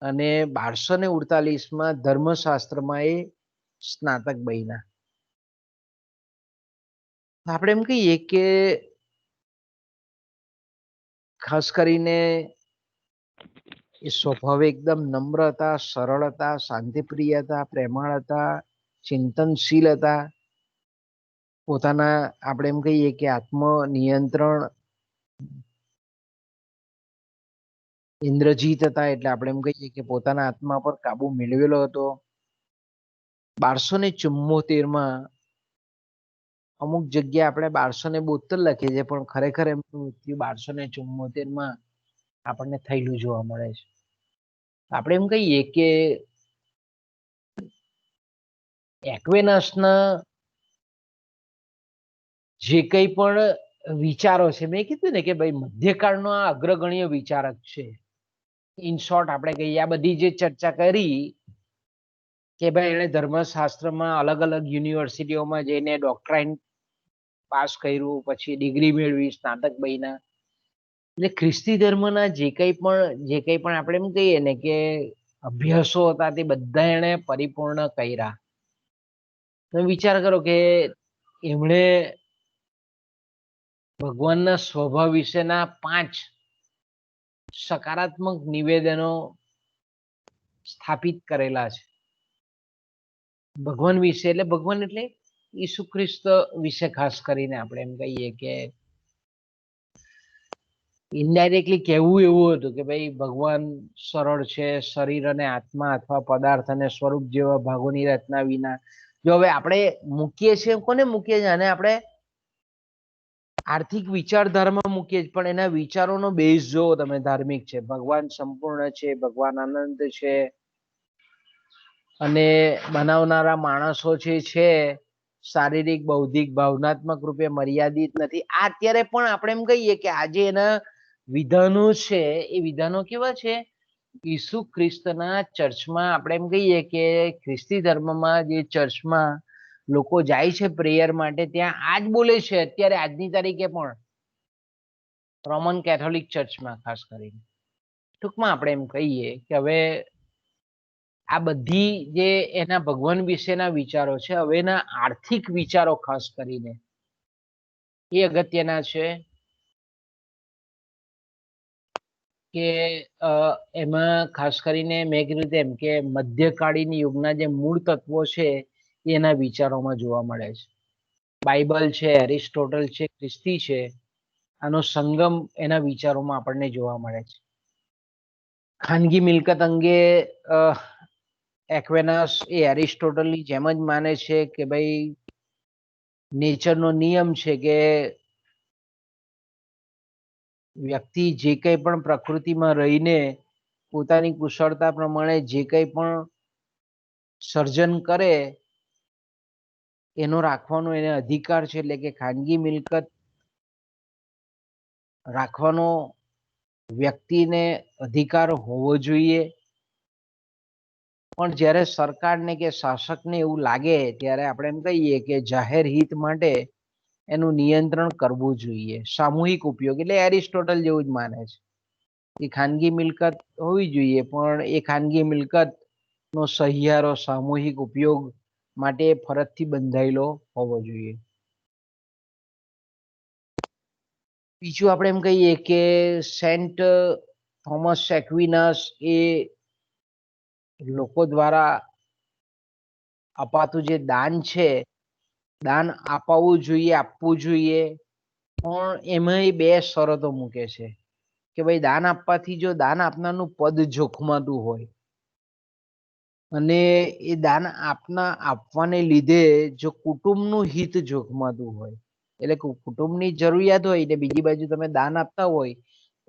અને 1248માં ધર્મશાસ્ત્રમાં એ સ્નાતક બન્યા. આપણે એમ કહીએ કે ખાસ કરીને એ સ્વભાવે એકદમ નમ્ર હતા, સરળ હતા, શાંતિપ્રિય હતા, પ્રેમાળ હતા, ચિંતનશીલ હતા. પોતાના આપણે એમ કહીએ કે આત્મનિયંત્રણ ઇન્દ્રજીત હતા, એટલે આપણે એમ કહીએ કે પોતાના આત્મા પર કાબુ મેળવેલો હતો. 1274માં અમુક જગ્યા આપણે 1272 લખીએ છીએ, પણ ખરેખર એમનું મૃત્યુ 1274માં આપણને થયેલું જોવા મળે છે. આપણે એમ કહીએ કે એક્વિનાસના જે કંઈ પણ વિચારો છે, મેં કીધું ને કે ભાઈ મધ્યકાળનો આ અગ્રગણ્ય વિચારક છે. ઇન શોર્ટ આપણે કહીએ, આ બધી જે ચર્ચા કરી કે ભાઈ એણે ધર્મશાસ્ત્રમાં અલગ અલગ યુનિવર્સિટીઓમાં જઈને ડોક્ટરાઇન પાસ કર્યું, પછી ડિગ્રી મેળવી, સ્નાતક બન્યા. એટલે ખ્રિસ્તી ધર્મના જે કંઈ પણ આપણે એમ કહીએ ને કે અભ્યાસો હતા, તે બધા એણે પરિપૂર્ણ કર્યા. તમે વિચાર કરો કે એમણે ભગવાનના સ્વભાવ વિશેના 5 સકારાત્મક નિવેદનો સ્થાપિત કરેલા છે. ભગવાન વિશે, એટલે ભગવાન એટલે ઈસુ ખ્રિસ્ત વિશે ખાસ કરીને આપણે એમ કહીએ કે ઇનડાયરેક્ટલી કહેવું એવું હતું કે ભાઈ ભગવાન સરળ છે, શરીર અને આત્મા અથવા પદાર્થ અને સ્વરૂપ જેવા ભાગોની રચના વિના. જો હવે આપણે મૂકીએ છીએ, કોને મૂકીએ છીએ? અને આપણે આર્થિક વિચારધારામાં મૂકીએ છીએ, પણ એના વિચારોનો બેઝ જો તમે ધાર્મિક છે. ભગવાન સંપૂર્ણ છે, ભગવાન અનંત છે, અને બનાવનારા માણસો જે છે શારીરિક, બૌદ્ધિક, ભાવનાત્મક રૂપે મર્યાદિત નથી. આ અત્યારે પણ આપણે એમ કહીએ કે આજે એના વિધાનો છે, એ વિધાનો કેવા છે? ઈસુ ખ્રિસ્તના ચર્ચમાં આપણે એમ કહીએ કે ખ્રિસ્તી ધર્મમાં જે ચર્ચમાં લોકો જાય છે પ્રેયર માટે, ત્યાં આ જ બોલે છે અત્યારે, આજની તારીખે પણ રોમન કેથોલિક ચર્ચમાં ખાસ કરીને. ટૂંકમાં આપણે એમ કહીએ કે હવે આ બધી જે એના ભગવાન વિશેના વિચારો છે, હવે એના આર્થિક વિચારો ખાસ કરીને એ અગત્યના છે. કે એમાં ખાસ કરીને મેં કીધું તેમ કે મધ્યકાળીન યુગના જે મૂળ તત્વો છે એના વિચારોમાં જોવા મળે છે. બાઇબલ છે, એરિસ્ટોટલ છે, ખ્રિસ્તી છે, આનો સંગમ એના વિચારોમાં આપણને જોવા મળે છે. ખાનગી મિલકત અંગે એક્વિનાસ એ એરિસ્ટોટલની જેમ જ માને છે કે ભાઈ નેચરનો નિયમ છે કે વ્યક્તિ જે કંઈ પણ પ્રકૃતિમાં રહીને પોતાની કુશળતા પ્રમાણે જે કંઈ પણ સર્જન કરે એનો રાખવાનો એને અધિકાર છે. એટલે કે ખાનગી મિલકત રાખવાનો વ્યક્તિને અધિકાર હોવો જોઈએ. પણ જ્યારે સરકારને કે શાસકને એવું લાગે ત્યારે આપણે એમ કહીએ કે જાહેર હિત માટે એનું નિયંત્રણ કરવું જોઈએ. સામૂહિક ઉપયોગ, એટલે એરિસ્ટોટલ જેવું જ માને છે કે ખાનગી મિલકત હોવી જોઈએ, પણ એ ખાનગી મિલકત નો સહિયારો સામૂહિક ઉપયોગ માટે ફરજથી બંધાયેલો હોવો જોઈએ. બીજું આપણે એમ કહીએ કે સેન્ટ થોમસ એક્વિનાસ એ લોકો દ્વારા અપાતું જે દાન છે દાન અપાવવું જોઈએ, આપવું જોઈએ, પણ એમાં બે શરતો મૂકે છે કે ભાઈ દાન આપવાથી જો દાન આપનારનું પદ જોખમાતું હોય અને એ દાન આપવાને લીધે જો કુટુંબનું હિત જોખમાતું હોય, એટલે કુટુંબની જરૂરિયાત હોય ને બીજી બાજુ તમે દાન આપતા હોય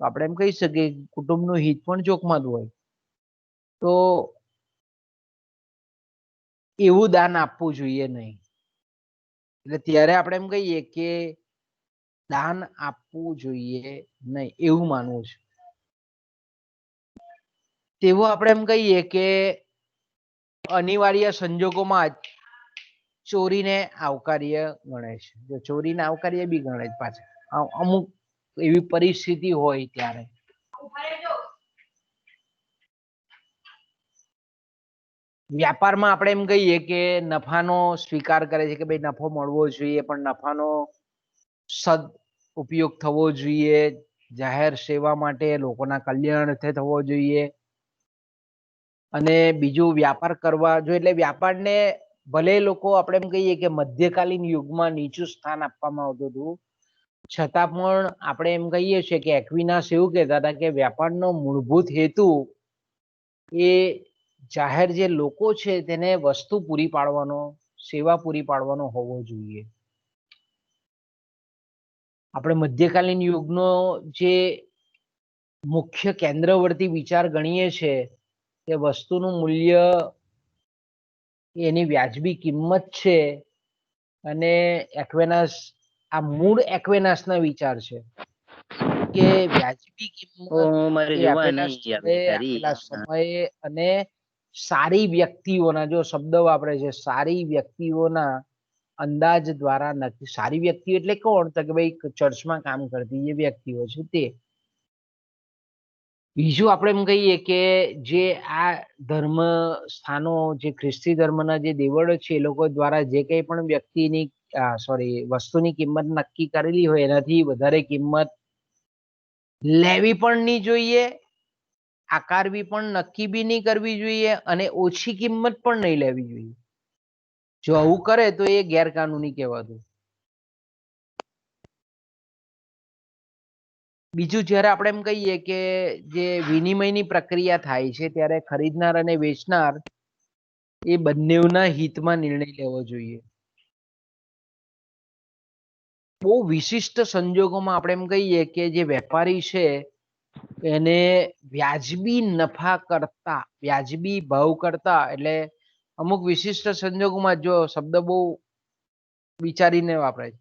તો આપણે એમ કહી શકીએ કુટુંબનું હિત પણ જોખમાતું હોય, તો એવું દાન આપવું જોઈએ નહીં. એટલે ત્યારે આપણે એમ કહીએ કે દાન આપવું જોઈએ નહીં એવું માનવું છે. તેવું આપણે એમ કહીએ કે અનિવાર્ય સંજોગોમાં જ ચોરીને આવકાર્ય ગણે છે. જો ચોરીને આવકાર્ય બી ગણે છે પાછા અમુક એવી પરિસ્થિતિ હોય ત્યારે. વ્યાપારમાં આપણે એમ કહીએ કે નફાનો સ્વીકાર કરે છે કે ભાઈ નફો મળવો જોઈએ, પણ નફાનો સદ ઉપયોગ થવો જોઈએ, જાહેર સેવા માટે લોકોના કલ્યાણ અર્થે થવો જોઈએ. અને બીજું વ્યાપાર કરવા જો એટલે વ્યાપારને ભલે લોકો આપણે એમ કહીએ કે મધ્યકાલીન યુગમાં નીચું સ્થાન આપવામાં આવતું હતું, છતાં પણ આપણે એમ કહીએ છીએ કે એક્વિનાસ એવું કહેતા હતા કે વ્યાપારનો મૂળભૂત હેતુ એ જાહેર જે લોકો છે તેને વસ્તુ પૂરી પાડવાનો, સેવા પૂરી પાડવાનો હોવો જોઈએ. આપણે મધ્યકાલીન યુગનો જે મુખ્ય કેન્દ્રવર્તી વિચાર ગણીએ છીએ કે વસ્તુનું મૂલ્ય એની વ્યાજબી કિંમત છે, અને એક્વેનાસ આ મૂળ એક્વેનાસના વિચાર છે કે વ્યાજબી કિંમત એ આપેલા સ્થળે આપેલા સમયે અને સારી વ્યક્તિઓના, જો શબ્દ વાપરે છે સારી વ્યક્તિઓના અંદાજ દ્વારા નક્કી. સારી વ્યક્તિ એટલે કોણ? તો કે ભાઈ ચર્ચમાં કામ કરતી જે વ્યક્તિઓ છે તે. બીજું આપણે એમ કહીએ કે જે આ ધર્મ સ્થાનો, જે ખ્રિસ્તી ધર્મના જે દેવળો છે એ લોકો દ્વારા જે કંઈ પણ વ્યક્તિની વસ્તુની કિંમત નક્કી કરેલી હોય એનાથી વધારે કિંમત લેવી પણ નહીં જોઈએ, આકારવી પણ નક્કી બી નહીં કરવી જોઈએ, અને ઓછી કિંમત પણ નહીં લેવી જોઈએ. જો આવું કરે તો એ ગેરકાનૂની કહેવાતું. બીજું જ્યારે આપણે એમ કહીએ કે જે વિનિમયની પ્રક્રિયા થાય છે ત્યારે ખરીદનાર અને વેચનાર એ બંનેના હિતમાં નિર્ણય લેવો જોઈએ. બહુ વિશિષ્ટ સંજોગોમાં આપણે એમ કહીએ કે જે વેપારી છે એને વ્યાજબી નફા કરતા, વ્યાજબી ભાવ કરતા, એટલે અમુક વિશિષ્ટ સંજોગોમાં, જો શબ્દ બહુ વિચારીને વાપરાય છે,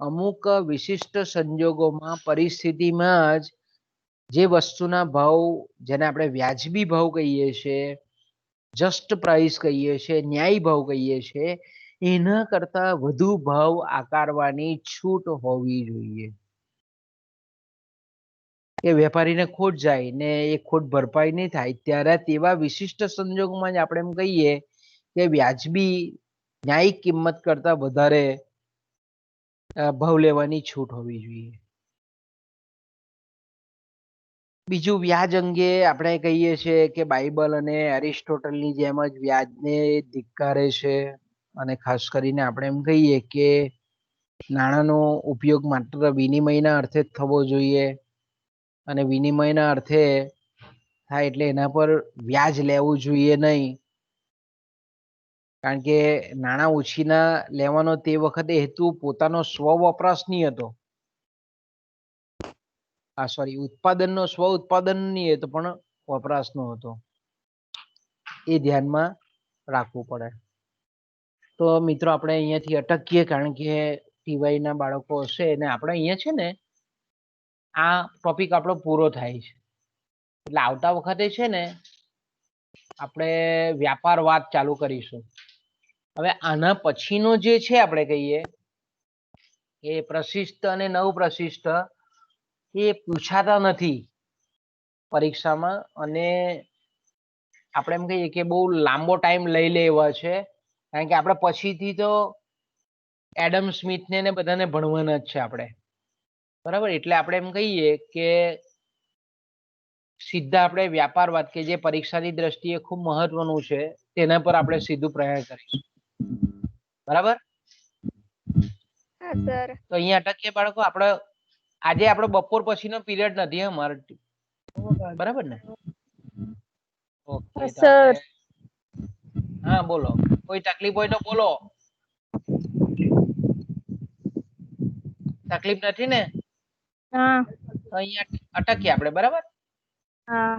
અમુક વિશિષ્ટ સંજોગોમાં પરિસ્થિતિમાં જ જે વસ્તુના ભાવ, જેને આપણે વ્યાજબી ભાવ કહીએ છીએ, જસ્ટ પ્રાઇસ કહીએ છીએ, ન્યાયી ભાવ કહીએ છીએ, એના કરતા વધુ ભાવ આકારવાની છૂટ હોવી જોઈએ. કે વેપારીને ખોટ જાય ને એ ખોટ ભરપાઈ નહીં થાય, ત્યારે તેવા વિશિષ્ટ સંજોગોમાં જ આપણે એમ કહીએ કે વ્યાજબી ન્યાયિક કિંમત કરતા વધારે ભાવ લેવાની છૂટ હોવી જોઈએ. બીજું વ્યાજ અંગે આપણે કહીએ છીએ કે બાઇબલ અને એરિસ્ટોટલની જેમ જ વ્યાજને ધિક્કારે છે, અને ખાસ કરીને આપણે એમ કહીએ કે નાણાંનો ઉપયોગ માત્ર વિનિમયના અર્થે જ થવો જોઈએ, અને વિનિમયના અર્થે થાય એટલે એના પર વ્યાજ લેવું જોઈએ નહીં, કારણ કે નાણાં ઉછીના લેવાનો તે વખતે હેતુ પોતાનો સ્વ વપરાશ નહીં હતો, ઉત્પાદનનો સ્વ ઉત્પાદન નહીં હતો, પણ વપરાશનો હતો. એ ધ્યાનમાં રાખવું પડે. તો મિત્રો આપણે અહીંયાથી અટકીએ, કારણ કે ટીવાયના બાળકો હશે અને આપણે અહીંયા છે ને આ ટોપિક આપણો પૂરો થાય છે, એટલે આવતા વખતે છે ને આપણે વ્યાપાર વાત ચાલુ કરીશું. હવે આના પછીનો જે છે આપણે કહીએ એ પ્રશિષ્ટ અને નવ પ્રશિષ્ટ એ પૂછાતા નથી પરીક્ષામાં, અને આપણે એમ કહીએ કે બહુ લાંબો ટાઈમ લઈ લે એવા છે, કારણ કે આપણે પછીથી તો એડમ સ્મિથને ને બધાને ભણવાના જ છે આપણે, બરાબર. એટલે આપણે એમ કહીએ કે સીધા આપણે વ્યાપારવાદ, કે જે પરીક્ષાની દ્રષ્ટિએ ખૂબ મહત્વનું છે, તેના પર આપણે સીધું પ્રયાણ કરીશું, બરાબર. સર. તો અહીંયા અટકીએ બાળકો. આપણે આજે આપણો બપોર પછીનો પીરિયડ નથી અમારો, બરાબર ને? Okay, sir. હા બોલો, કોઈ તકલીફ હોય તો બોલો. તકલીફ નથી ને? હા. તો અહીંયા અટકીએ આપણે, બરાબર? હા.